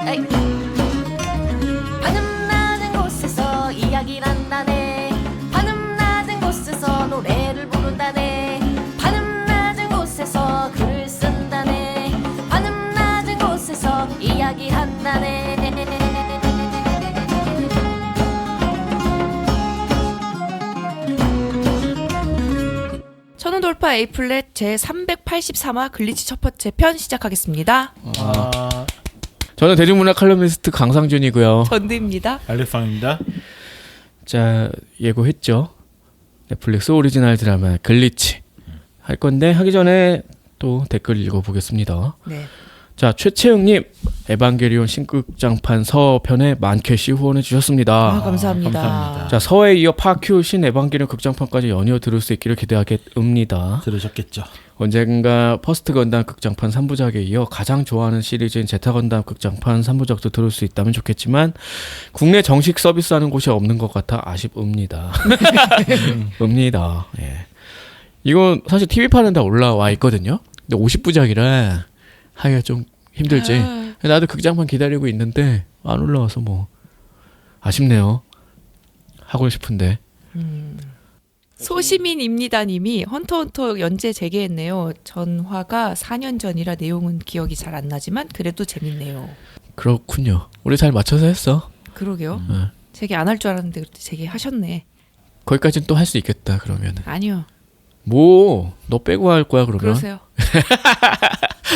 에이. 하늘 낮은 곳에서 이야기를 한다네. 하늘 낮은 곳에서 노래를 부른다네. 하늘 낮은 곳에서 글을 쓴다네. 하늘 낮은 곳에서 이야기한다네. 천원 돌파 A플랫 제 383화 글리치 첫 번째 편 시작하겠습니다. 저는 대중문화 칼럼니스트 강상준이고요. 전드입니다. 알렉상입니다. 자, 예고했죠. 넷플릭스 오리지널 드라마 글리치 할 건데 하기 전에 또 댓글 읽어보겠습니다. 네. 자, 최채영님 에반게리온 신극장판 서편에 만캐시 후원해 주셨습니다. 감사합니다. 감사합니다. 자, 서에 이어 파큐 신 에반게리온 극장판까지 연이어 들을 수 있기를 기대하겠습니다. 들으셨겠죠? 언젠가 퍼스트 건담 극장판 3부작에 이어 가장 좋아하는 시리즈인 제타 건담 극장판 3부작도 들을 수 있다면 좋겠지만 국내 정식 서비스하는 곳이 없는 것 같아 아쉽습니다. 예. 이건 사실 TV판은 다 올라와 있거든요. 근데 50부작이라 하기가 좀 힘들지. 나도 극장판 기다리고 있는데 안 올라와서 뭐 아쉽네요. 하고 싶은데. 소시민입니다님이 헌터헌터 연재 재개했네요. 전화가 4년 전이라 내용은 기억이 잘 안 나지만 그래도 재밌네요. 그렇군요. 우리 잘 맞춰서 했어. 그러게요. 재개 안 할 줄 알았는데 그래도 재개하셨네. 거기까지는 또 할 수 있겠다 그러면. 아니요. 뭐 너 빼고 할 거야 그러면? 그러세요.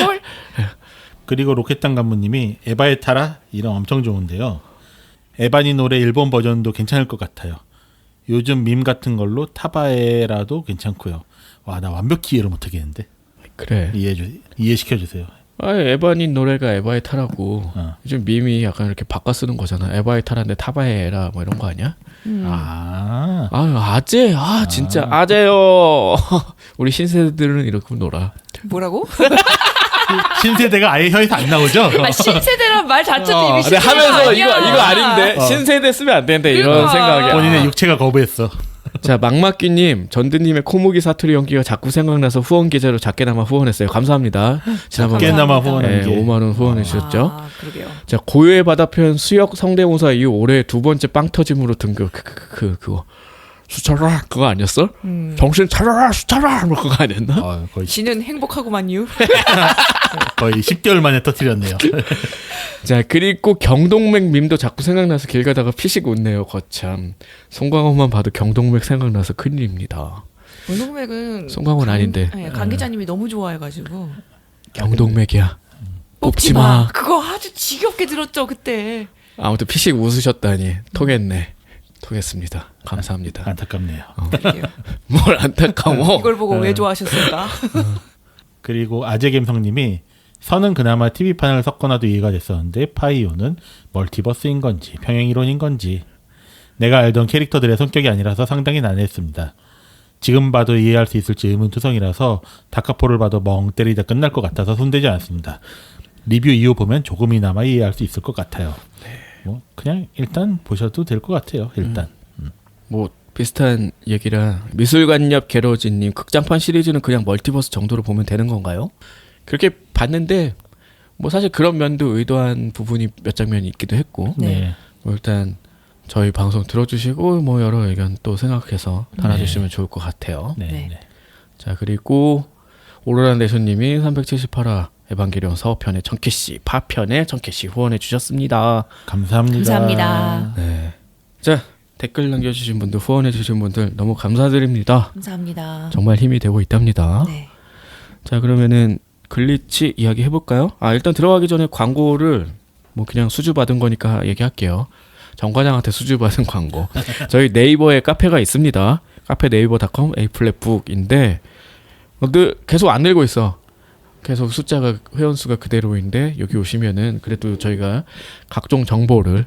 헐. 그리고 로켓단 간부님이 에바의 타라 이름 엄청 좋은데요. 에바니 노래 일본 버전도 괜찮을 것 같아요. 요즘 밈 같은 걸로 타바에라도 괜찮고요. 와, 나 완벽히 이해를 못하겠는데. 그래. 이해시켜주세요. 아, 에바닌 노래가 에바의 타라고. 요즘 밈이 약간 이렇게 바꿔 쓰는 거잖아. 에바의 타라인데 타바에라 뭐 이런 거 아니야? 아재. 진짜 아재요. 우리 신세대들은 이렇게 놀아. 뭐라고? 신세대가 아예 혀에서 안 나오죠? 아, 신세대란 말 자체도 이미 근데 신세대가 하면서 아니야. 이거 아닌데 신세대 쓰면 안 되는데 이런 그러니까. 생각이야. 본인의 육체가 거부했어. 자, 막막기님, 전드님의 코무기 사투리 연기가 자꾸 생각나서 후원 계좌로 작게나마 후원했어요. 감사합니다. 지난번 작게나마 감사합니다. 후원한 게 5만 원 후원해 주셨죠. 아, 그러게요. 자, 고유의 바다편 수역 성대모사 이후 올해 두 번째 빵 터짐으로 등극. 그거 수차라 그거 아니었어? 정신 차려라 수차라 뭐 그거 아니었나? 지는 행복하구만요. 거의 10개월 만에 터뜨렸네요. 자, 그리고 경동맥 밈도 자꾸 생각나서 길 가다가 피식 웃네요. 거참 송강호만 봐도 경동맥 생각나서 큰일입니다. 경동맥은 송강호는 아닌데. 네, 강 기자님이 너무 좋아해가지고 경동맥이야. 뽑지 마. 그거 아주 지겹게 들었죠 그때. 아무튼 피식 웃으셨다니 통했습니다. 감사합니다. 안타깝네요. 뭘 안타까워? 이걸 보고 왜 좋아하셨을까? 그리고 아재갬성님이 선은 그나마 TV판을 섞거나도 이해가 됐었는데 파이오는 멀티버스인 건지 평행이론인 건지 내가 알던 캐릭터들의 성격이 아니라서 상당히 난해했습니다. 지금 봐도 이해할 수 있을지 의문투성이라서 다카포를 봐도 멍 때리다 끝날 것 같아서 손대지 않았습니다. 리뷰 이후 보면 조금이나마 이해할 수 있을 것 같아요. 뭐 그냥 일단 보셔도 될 것 같아요. 일단 뭐 비슷한 얘기라 미술관옆 게러지님 극장판 시리즈는 그냥 멀티버스 정도로 보면 되는 건가요? 그렇게 봤는데 뭐 사실 그런 면도 의도한 부분이 몇 장면이 있기도 했고 네. 뭐 일단 저희 방송 들어주시고 뭐 여러 의견 또 생각해서 달아주시면 좋을 것 같아요. 네. 자, 그리고 오로라 내쇼님이 378화 에반게리온 서편의 청캐씨 파편의 청캐씨 후원해 주셨습니다. 감사합니다. 감사합니다. 네. 자, 댓글 남겨주신 분들 후원해 주신 분들 너무 감사드립니다. 감사합니다. 정말 힘이 되고 있답니다. 네. 자, 그러면은 글리치 이야기 해볼까요? 일단 들어가기 전에 광고를 뭐 그냥 수주받은 거니까 얘기할게요. 정 과장한테 수주받은 광고. 저희 네이버에 카페가 있습니다. 카페 네이버.com A플랫북인데 계속 안 늘고 있어. 계속 숫자가 회원수가 그대로인데 여기 오시면은 그래도 저희가 각종 정보를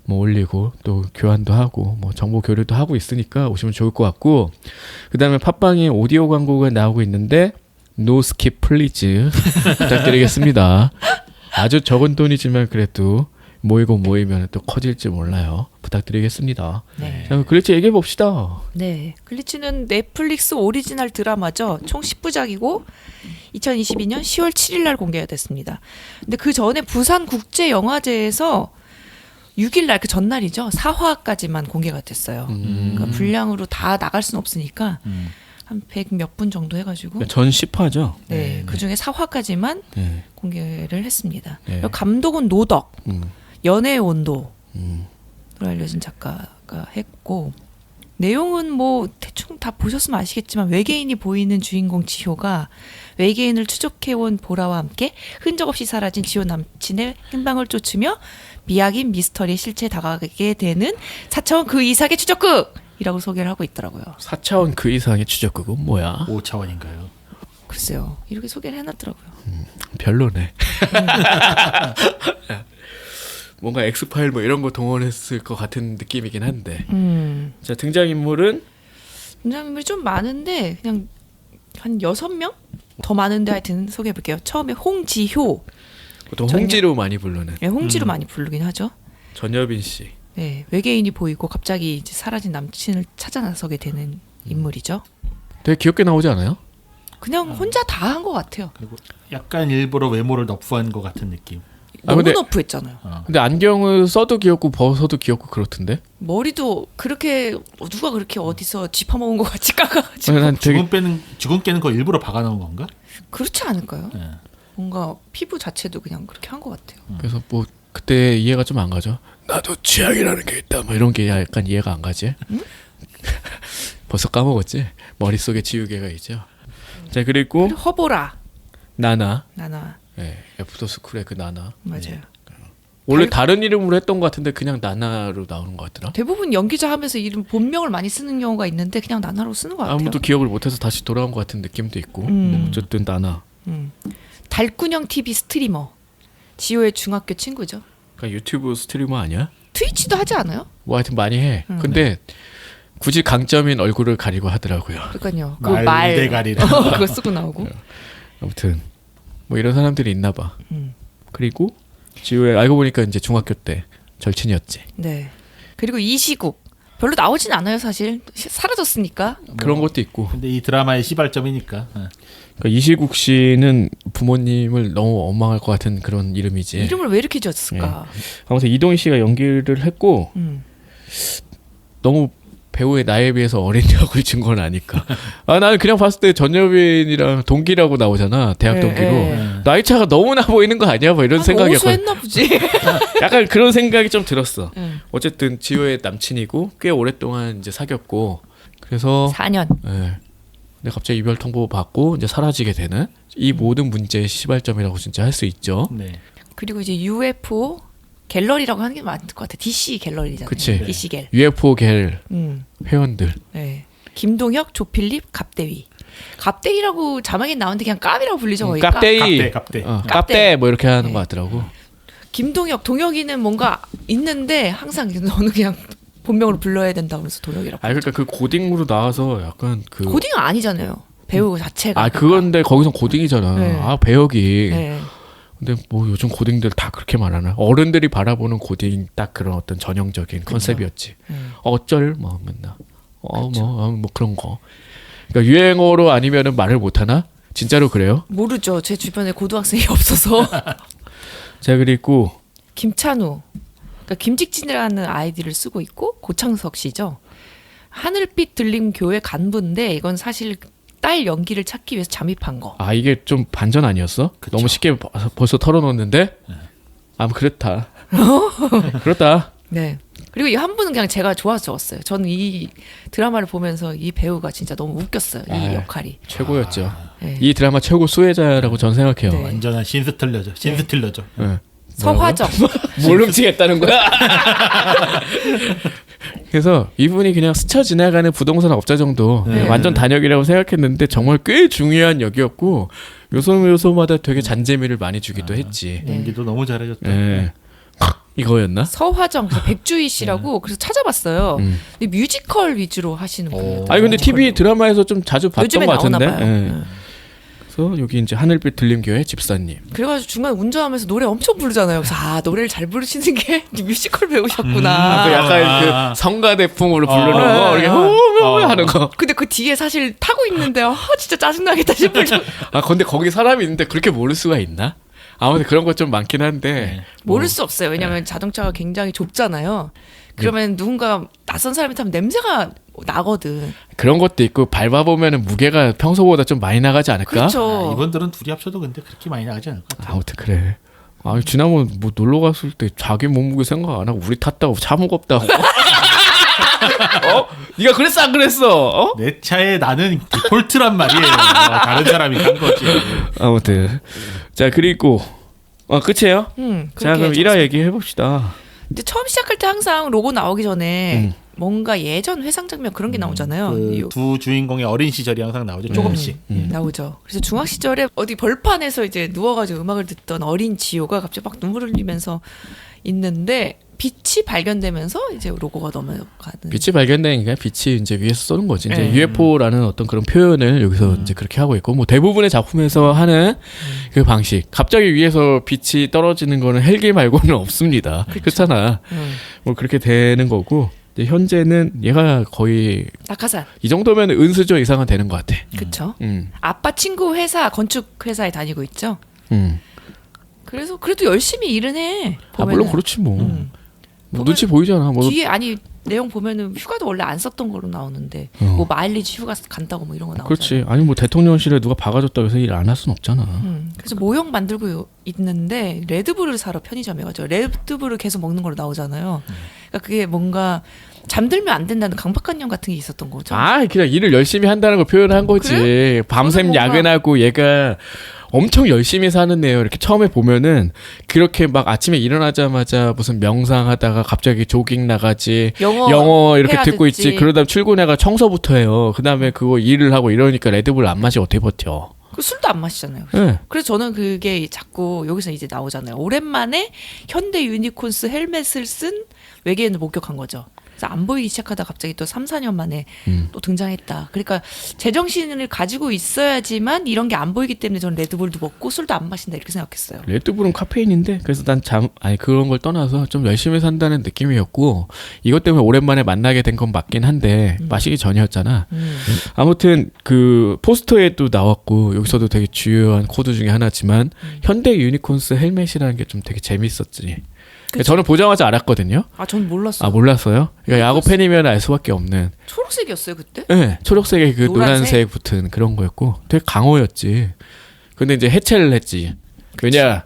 뭐 올리고 또 교환도 하고 뭐 정보 교류도 하고 있으니까 오시면 좋을 것 같고, 그다음에 팟빵에 오디오 광고가 나오고 있는데 노 스킵 플리즈 부탁드리겠습니다. 아주 적은 돈이지만 그래도 모이면 또 커질지 몰라요. 부탁드리겠습니다. 네. 자, 글리치 얘기해 봅시다. 네. 글리치는 넷플릭스 오리지널 드라마죠. 총 10부작이고 2022년 10월 7일 날 공개가 됐습니다. 근데 그 전에 부산 국제 영화제에서 6일 날 그 전날이죠. 4화까지만 공개가 됐어요. 그러니까 분량으로 다 나갈 수는 없으니까 한 100 몇 분 정도 해가지고 전 10화죠. 네, 그 중에 4화까지만 네. 공개를 했습니다. 네. 그리고 감독은 노덕, 음. 연애의 온도로 음. 알려진 작가가 했고 내용은 뭐 대충 다 보셨으면 아시겠지만 외계인이 보이는 주인공 지효가 외계인을 추적해온 보라와 함께 흔적 없이 사라진 지효 남친의 행방을 쫓으며 미학인 미스터리의 실체에 다가가게 되는 4차원 그 이상의 추적극이라고 소개를 하고 있더라고요. 4차원 그 이상의 추적극은 뭐야? 5차원인가요? 글쎄요. 이렇게 소개를 해놨더라고요. 별로네. 뭔가 엑스파일 뭐 이런 거 동원했을 것 같은 느낌이긴 한데. 자, 등장인물은 등장인물이 좀 많은데 그냥 한 6명? 더 많은데 하여튼 소개해볼게요. 처음에 홍지효. 보통 홍지로 많이 부르는 네, 홍지로 많이 부르긴 하죠. 전여빈 씨. 네, 외계인이 보이고 갑자기 이제 사라진 남친을 찾아 나서게 되는 인물이죠. 되게 귀엽게 나오지 않아요? 그냥 혼자 다 한 것 같아요. 그리고 약간 일부러 외모를 너프한 것 같은 느낌. 아, 너무 근데- 너프했잖아요. 근데 안경을 써도 귀엽고 벗어도 귀엽고 그렇던데. 머리도 그렇게 누가 그렇게 어디서 쥐파먹은 것 같이 깎아가지고 난 되게 죽은 깨는 거 일부러 박아놓은 건가? 그렇지 않을까요? 예. 뭔가 피부 자체도 그냥 그렇게 한 것 같아요. 그래서 뭐 그때 이해가 좀 안 가죠. 나도 취향이라는 게 있다. 뭐 이런 게 약간 이해가 안 가지. 벌써 까먹었지. 머릿속에 지우개가 있죠. 자, 그리고 그리고 허보라 나나. 나나 네, 애프터스쿨의 그 나나. 맞아요. 원래 다른 이름으로 했던 것 같은데 그냥 나나로 나오는 것 같더라. 대부분 연기자 하면서 이름 본명을 많이 쓰는 경우가 있는데 그냥 나나로 쓰는 것 같아요. 아무도 기억을 못해서 다시 돌아온 것 같은 느낌도 있고. 뭐 어쨌든 나나. 달군형 TV 스트리머 지효의 중학교 친구죠. 그러니까 유튜브 스트리머 아니야? 트위치도 하지 않아요? 뭐 하여튼 많이 해. 근데 굳이 강점인 얼굴을 가리고 하더라고요. 그러니까요. 그 말 대가리를. 그거 쓰고 나오고. 아무튼 뭐 이런 사람들이 있나 봐. 그리고 지우의 알고 보니까 이제 중학교 때 절친이었지. 네. 그리고 이시국 별로 나오진 않아요 사실. 사라졌으니까. 그런 것도 있고. 근데 이 드라마의 시발점이니까. 예. 그러니까 이시국 씨는 부모님을 너무 원망할 것 같은 그런 이름이지. 이름을 왜 이렇게 지었을까? 아무튼 이동희 씨가 연기를 했고 너무 배우의 나이에 비해서 어린 역을 준 건 아닐까. 아, 나는 그냥 봤을 때 전여빈이랑 동기라고 나오잖아. 대학 예, 동기로. 예. 나이 차가 너무 나 보이는 거 아니야? 뭐 이런 생각이었거든. 오수했나 보지. 약간 그런 생각이 좀 들었어. 응. 어쨌든 지효의 남친이고 꽤 오랫동안 이제 사귀었고 그래서 4년. 예. 근데 갑자기 이별 통보 받고 이제 사라지게 되는 이 모든 문제의 시발점이라고 진짜 할 수 있죠. 네. 그리고 이제 UFO 갤러리라고 하는 게 맞을 것 같아. DC 갤러리잖아요. 그치. DC 갤. UFO 갤 음. 회원들. 네. 김동혁, 조필립, 갑대위. 갑대위라고 자막에 나오는데 그냥 깝이라고 불리죠 거의. 깝. 깝대이. 갑대. 깝대 뭐 이렇게 하는 네. 것 같더라고. 김동혁, 동혁이는 뭔가 있는데 항상 너는 그냥 본명으로 불러야 된다 그래서 동혁이라고. 아 그러니까 그 고딩으로 나와서 약간 그 고딩은 아니잖아요. 배우 자체가. 아 그건데 거기선 고딩이잖아. 네. 아 배역이. 네. 근데 뭐 요즘 고딩들 다 그렇게 말하나? 어른들이 바라보는 고딩 딱 그런 어떤 전형적인 컨셉이었지. 어쩔 뭐 맨날 뭐 그런 거. 그러니까 유행어로 아니면은 말을 못 하나? 진짜로 그래요? 모르죠. 제 주변에 고등학생이 없어서. 자 그리고 김찬우. 그러니까 김직진이라는 아이디를 쓰고 있고 고창석 씨죠. 하늘빛 들림 교회 간부인데 이건 사실 딸 연기를 찾기 위해서 잠입한 거. 아 이게 좀 반전 아니었어? 너무 쉽게 벌써 털어놓는데? 아 그렇다. 그렇다. 네. 그리고 이 한 분은 그냥 제가 좋아서 적었어요. 저는 이 드라마를 보면서 이 배우가 진짜 너무 웃겼어요. 이 아, 역할이. 최고였죠. 네. 이 드라마 최고 수혜자라고 전 생각해요. 네. 완전한 신스틸러죠. 신스틸러죠. 네. 서화정. 뭘 훔치겠다는 거야? 그래서 이분이 그냥 스쳐 지나가는 부동산 업자 정도 네. 완전 단역이라고 생각했는데 정말 꽤 중요한 역이었고 요소마다 되게 잔재미를 많이 주기도 했지. 네. 연기도 너무 잘해줬다. 네. 이거였나? 서화정. 그래서 백주희 씨라고 그래서 찾아봤어요. 근데 뮤지컬 위주로 하시는 분이에요. 아니 근데 TV 드라마에서 좀 자주 봤던 요즘에 것 같은데. 나오나 봐요. 예. 네. 그래서 여기 이제 하늘빛 들림교회 집사님. 그래가지고 중간 운전하면서 노래 엄청 부르잖아요. 그래서 노래를 잘 부르시는 게 뮤지컬 배우셨구나. 아, 그 약간 그 성가대풍으로 부르는 거 이렇게 하는 거. 근데 그 뒤에 사실 타고 있는데 진짜 짜증나겠다 싶을 정도. 아 근데 거기 사람이 있는데 그렇게 모를 수가 있나? 아무튼 그런 것 좀 많긴 한데 모를 수 없어요. 왜냐하면 자동차가 굉장히 좁잖아요. 그러면 누군가 낯선 사람이 타면 냄새가 나거든. 그런 것도 있고 밟아보면 무게가 평소보다 좀 많이 나가지 않을까? 그렇죠. 이분들은 둘이 합쳐도 근데 그렇게 많이 나가지 않을 것 같아요. 아무튼 그래. 아 지난번 뭐 놀러 갔을 때 자기 몸무게 생각 안 하고 우리 탔다고 차 무겁다고. 네가 그랬어 안 그랬어? 내 차에 나는 디폴트란 말이에요. 다른 사람이 한 거지. 아무튼 자 그리고 끝이에요? 자 그럼 1화 얘기해 봅시다. 근데 처음 시작할 때 항상 로고 나오기 전에 뭔가 예전 회상 장면 그런 게 나오잖아요. 두 주인공의 어린 시절이 항상 나오죠. 조금씩. 나오죠. 그래서 중학 시절에 어디 벌판에서 이제 누워가지고 음악을 듣던 어린 지효가 갑자기 막 눈물을 흘리면서 있는데 빛이 발견되면서 이제 로고가 넘어가는. 빛이 발견되니까 빛이 이제 위에서 쏘는 거지. 이제 UFO라는 어떤 그런 표현을 여기서 이제 그렇게 하고 있고 뭐 대부분의 작품에서 하는 그 방식. 갑자기 위에서 빛이 떨어지는 거는 헬기 말고는 없습니다. 그렇잖아. 뭐 그렇게 되는 거고. 현재는 얘가 거의 낙하산. 이 정도면 은수저 이상은 되는 것 같아. 그렇죠. 아빠 친구 회사 건축 회사에 다니고 있죠. 그래서 그래도 열심히 일은 해. 보면은. 물론 그렇지 뭐. 뭐 눈치 보이잖아. 뭐 뒤에 아니 내용 보면은 휴가도 원래 안 썼던 거로 나오는데 뭐 마일리지 휴가 간다고 뭐 이런 거 나오잖아. 그렇지. 아니 뭐 대통령실에 누가 박아줬다고 해서 일 안 할 수는 없잖아. 그래서 모형 만들고 있는데 레드불을 사러 편의점에 가죠. 레드불을 계속 먹는 걸로 나오잖아요. 그러니까 그게 뭔가 잠들면 안 된다는 강박관념 같은 게 있었던 거죠. 아 그냥 일을 열심히 한다는 걸 표현한 거지. 그래? 밤샘 뭔가... 야근하고 얘가 엄청 열심히 사는 애요. 이렇게 처음에 보면은 그렇게 막 아침에 일어나자마자 무슨 명상하다가 갑자기 조깅 나가지, 영어 이렇게 듣고 듣지. 있지. 그러다 출근해가 청소부터 해요. 그 다음에 그거 일을 하고 이러니까 레드불 안 마시 어떻게 버텨? 그 술도 안 마시잖아요. 네. 그래서 저는 그게 자꾸 여기서 이제 나오잖아요. 오랜만에 현대 유니콘스 헬멧을 쓴 외계인을 목격한 거죠. 그래서 안 보이기 시작하다 갑자기 또 3, 4년 만에 또 등장했다. 그러니까 제정신을 가지고 있어야지만 이런 게 안 보이기 때문에 저는 레드불도 먹고 술도 안 마신다 이렇게 생각했어요. 레드불은 카페인인데 그래서 난 그런 걸 떠나서 좀 열심히 산다는 느낌이었고 이것 때문에 오랜만에 만나게 된 건 맞긴 한데 마시기 전이었잖아. 아무튼 그 포스터에도 나왔고 여기서도 되게 주요한 코드 중에 하나지만 현대 유니콘스 헬멧이라는 게 좀 되게 재밌었지. 그쵸? 저는 보자마자 알았거든요. 아, 전 몰랐어요. 아 몰랐어요? 그러니까 야구 팬이면 알 수밖에 없는. 초록색이었어요 그때? 네, 초록색에 그 노란색 붙은 그런 거였고 되게 강호였지. 근데 이제 해체를 했지. 왜냐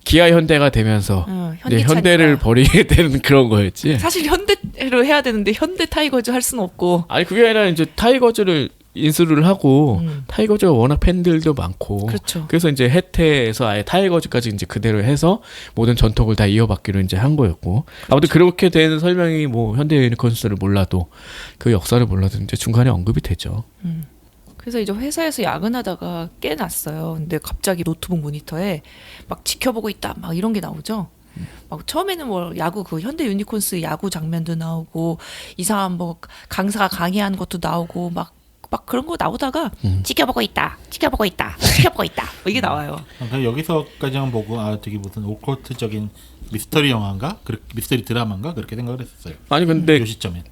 기아 현대가 되면서 이제 현대를 버리게 되는 그런 거였지. 사실 현대로 해야 되는데 현대 타이거즈 할 수는 없고. 아니 그게 아니라 이제 타이거즈를 인수를 하고 타이거즈가 워낙 팬들도 많고 그렇죠. 그래서 이제 해태에서 아예 타이거즈까지 이제 그대로 해서 모든 전통을 다 이어받기로 이제 한 거였고 아무튼 그렇게 된 설명이 뭐 현대 유니콘스를 몰라도 그 역사를 몰라도 이제 중간에 언급이 되죠. 그래서 이제 회사에서 야근하다가 깨났어요. 근데 갑자기 노트북 모니터에 막 지켜보고 있다 막 이런 게 나오죠. 막 처음에는 뭐 야구 그 현대 유니콘스 야구 장면도 나오고 이상한 뭐 강사가 강의하는 것도 나오고 막 그런 거 나오다가 지켜보고 있다 뭐 이게 나와요. 여기서까지만 보고 되게 무슨 오컬트적인 미스터리 영화인가? 미스터리 드라마인가? 그렇게 생각을 했었어요. 아니 근데 요 시점엔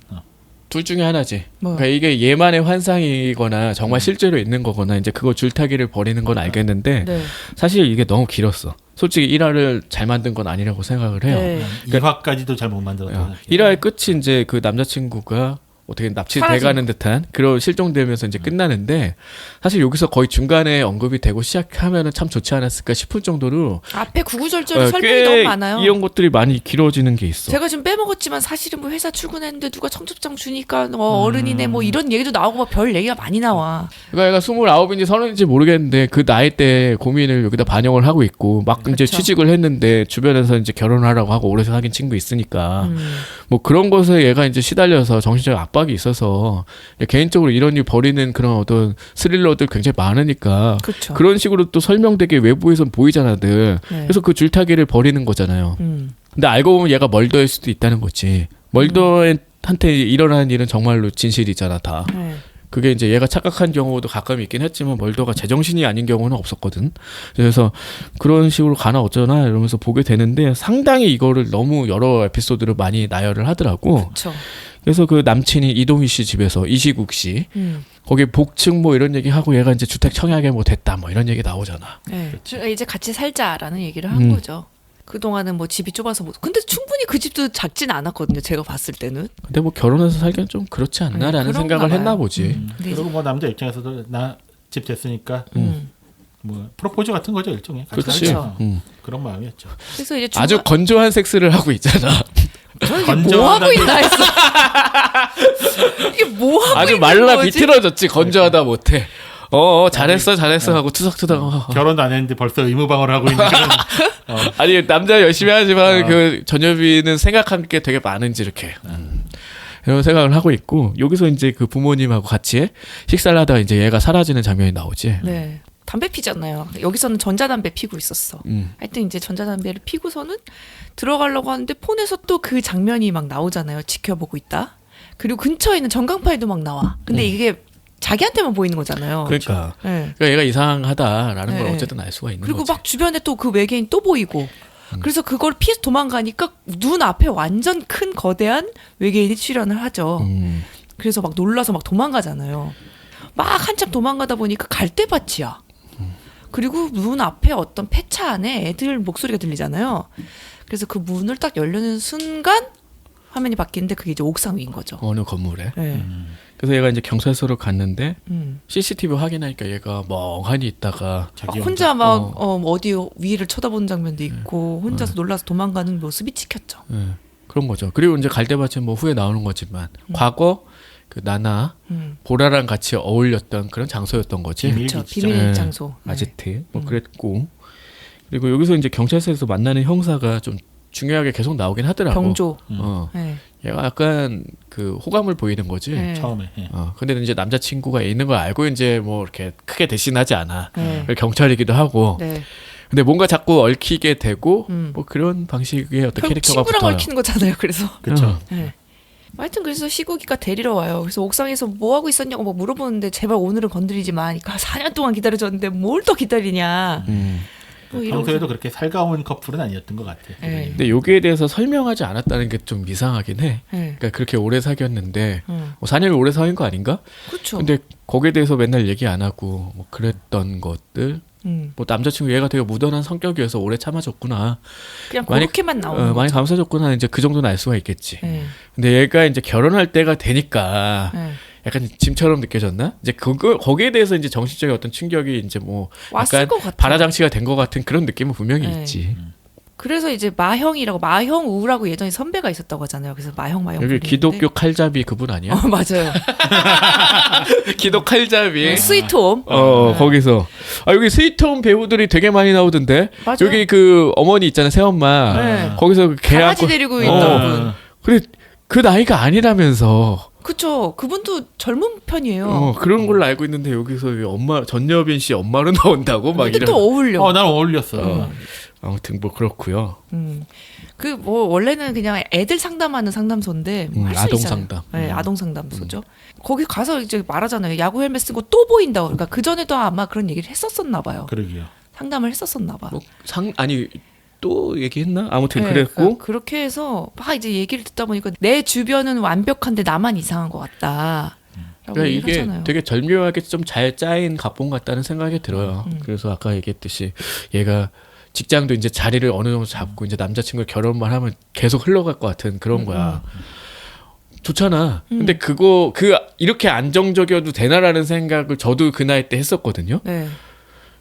둘 중에 하나지. 뭐. 그러니까 이게 얘만의 환상이거나 정말 실제로 있는 거거나 이제 그거 줄타기를 벌이는 건 알겠는데 네. 사실 이게 너무 길었어. 솔직히 1화를 잘 만든 건 아니라고 생각을 해요. 네. 2화까지도 잘 못 만들었다. 1화의 끝이 이제 그 남자친구가 어떻게 납치돼가는 듯한 그런 실종되면서 이제 끝나는데 사실 여기서 거의 중간에 언급이 되고 시작하면은 참 좋지 않았을까 싶을 정도로 앞에 구구절절 설명이 너무 많아요. 이런 것들이 많이 길어지는 게 있어. 제가 지금 빼먹었지만 사실은 뭐 회사 출근했는데 누가 청첩장 주니까 어른이네 뭐 이런 얘기도 나오고 막 별 얘기가 많이 나와. 그러니까 얘가 29인지 30인지 모르겠는데 그 나이 때 고민을 여기다 반영을 하고 있고 막 이제 취직을 했는데 주변에서 이제 결혼하라고 하고 오래 사귄 친구 있으니까 뭐 그런 것에 얘가 이제 시달려서 정신적 압박이 있어서 개인적으로 이런 일 벌이는 그런 어떤 스릴러들 굉장히 많으니까 그쵸. 그런 식으로 또 설명되게 외부에선 보이잖아들. 네. 그래서 그 줄타기를 벌이는 거잖아요. 근데 알고 보면 얘가 멀더일 수도 있다는 거지. 멀더한테 일어나는 일은 정말로 진실이잖아 다. 네. 그게 이제 얘가 착각한 경우도 가끔 있긴 했지만 멀더가 제정신이 아닌 경우는 없었거든. 그래서 그런 식으로 가나 어쩌나 이러면서 보게 되는데 상당히 이거를 너무 여러 에피소드를 많이 나열을 하더라고. 그렇죠. 그래서 그 남친이 이동희 씨 집에서 이시국 씨 음. 거기 복층 뭐 이런 얘기 하고 얘가 이제 주택 청약에 뭐 됐다 뭐 이런 얘기 나오잖아. 네. 이제 같이 살자라는 얘기를 한 거죠. 그동안은 뭐 집이 좁아서 못. 근데 충분히 그 집도 작진 않았거든요. 제가 봤을 때는. 근데 뭐 결혼해서 살기엔 좀 그렇지 않나라는 그런가 생각을 봐요. 했나 보지. 근데 그리고 뭐 남자 입장에서도 나 집 됐으니까 뭐 프로포즈 같은 거죠 일종의. 같이 그렇지. 살자. 음. 그런 마음이었죠. 그래서 이제 아주 건조한 섹스를 하고 있잖아. 저는 이게 뭐 하고 있나 했어. 이게 뭐 하고 아주 있는 말라 거지? 비틀어졌지. 건조하다 못해. 잘했어 하고 투석투석. 결혼도 안 했는데 벌써 의무방어를 하고 있는 그런. 아니 남자 열심히 하지만 어. 그 전여비는 생각한 게 되게 많은지 이렇게 이런 생각을 하고 있고 여기서 이제 그 부모님하고 같이 식사를 하다가 이제 얘가 사라지는 장면이 나오지. 네. 담배 피잖아요. 여기서는 전자담배 피고 있었어. 하여튼 이제 전자담배를 피고서는 들어가려고 하는데 폰에서 또 그 장면이 막 나오잖아요. 지켜보고 있다. 그리고 근처에 있는 전광판에도 막 나와. 근데 이게 자기한테만 보이는 거잖아요. 그러니까. 네. 그러니까 얘가 이상하다라는 걸 네. 어쨌든 알 수가 있는 그리고 거지. 막 주변에 또 그 외계인 또 보이고. 그래서 그걸 피해서 도망가니까 눈 앞에 완전 큰 거대한 외계인이 출연을 하죠. 그래서 막 놀라서 막 도망가잖아요. 막 한참 도망가다 보니까 갈대밭이야. 그리고 문 앞에 어떤 폐차 안에 애들 목소리가 들리잖아요. 그래서 그 문을 딱 열려는 순간 화면이 바뀌는데 그게 이제 옥상 위인 거죠. 어느 건물에. 네. 그래서 얘가 이제 경찰서로 갔는데 음. CCTV 확인하니까 얘가 멍하니 있다가 막 자기 혼자 막 어디 위를 쳐다보는 장면도 있고 네. 혼자서 놀라서 도망가는 모습이 찍혔죠. 그런 거죠. 그리고 이제 갈대밭은 뭐 후에 나오는 거지만 과거 그 나나 보라랑 같이 어울렸던 그런 장소였던 거지. 비밀 그렇죠. 기지죠. 비밀 네. 장소. 네. 아지트 뭐 그랬고 그리고 여기서 이제 경찰서에서 만나는 형사가 좀 중요하게 계속 나오긴 하더라고. 병조. 어. 네. 얘가 약간 그 호감을 보이는 거지. 네. 처음에. 예. 근데 이제 남자친구가 있는 걸 알고 이제 뭐 이렇게 크게 대신하지 않아. 네. 경찰이기도 하고. 네. 근데 뭔가 자꾸 얽히게 되고 음. 뭐 그런 방식의 어떤 결국 캐릭터가 친구랑 붙어요. 얽히는 거잖아요. 그래서. 그렇죠. 네. 하여튼 그래서 시국이가 데리러 와요. 그래서 옥상에서 뭐 하고 있었냐고 막 물어보는데 제발 오늘은 건드리지 마. 그러니까 4년 동안 기다려줬는데 뭘 또 기다리냐. 뭐 이러고 평소에도 그렇게 살가운 커플은 아니었던 것 같아요. 네. 근데 여기에 대해서 설명하지 않았다는 게 좀 이상하긴 해. 네. 그러니까 그렇게 오래 사귀었는데 뭐 4년을 오래 사귄 거 아닌가? 그렇죠. 근데 거기에 대해서 맨날 얘기 안 하고 뭐 그랬던 것들. 뭐 남자친구 얘가 되게 무던한 성격이어서 오래 참아줬구나. 그냥 많이- 그렇게만 나오는 많이 거죠. 감싸줬구나. 이제 그 정도는 알 수가 있겠지. 네. 근데 얘가 이제 결혼할 때가 되니까 네. 약간 짐처럼 느껴졌나? 이제 거기에 대해서 이제 정신적인 어떤 충격이 이제 뭐 왔을 약간 것 같아요. 발화장치가 된 것 같은 그런 느낌은 분명히 네. 있지. 그래서 이제 마형우라고 예전에 선배가 있었다고 하잖아요. 그래서 마형 여기 부르는데. 기독교 칼잡이 그분 아니야? 맞아요. 기독 칼잡이. 스위트홈. 거기서 여기 스위트홈 배우들이 되게 많이 나오던데. 맞아요. 여기 그 어머니 있잖아 새엄마. 네. 거기서 그 강아지 개하고 데리고 있던 분. 그래 그 나이가 아니라면서. 그쵸. 그분도 젊은 편이에요. 그런 걸로 알고 있는데 여기서 이 엄마 전여빈 씨 엄마로 나온다고 막 근데 이런. 또 어울려. 난 어울렸어. 아무튼 뭐 그렇고요. 그 뭐 원래는 그냥 애들 상담하는 상담소인데 뭐 할 수 아동 있잖아요. 상담. 네, 아동 상담소죠. 거기 가서 이제 말하잖아요. 야구 헬멧 쓰고 또 보인다고. 그러니까 그 전에도 아마 그런 얘기를 했었었나 봐요. 그러게요. 상담을 했었었나 봐. 뭐 아니 또 얘기했나? 아무튼 네, 그랬고. 그렇게 해서 막 이제 얘기를 듣다 보니까 내 주변은 완벽한데 나만 이상한 것 같다. 라고 그러니까 얘기를 이게 하잖아요. 되게 절묘하게 좀 잘 짜인 각본 같다는 생각이 들어요. 그래서 아까 얘기했듯이 얘가 직장도 이제 자리를 어느 정도 잡고 이제 남자친구 결혼만 하면 계속 흘러갈 것 같은 그런 거야. 좋잖아. 근데 이렇게 안정적이어도 되나라는 생각을 저도 그 나이 때 했었거든요. 네.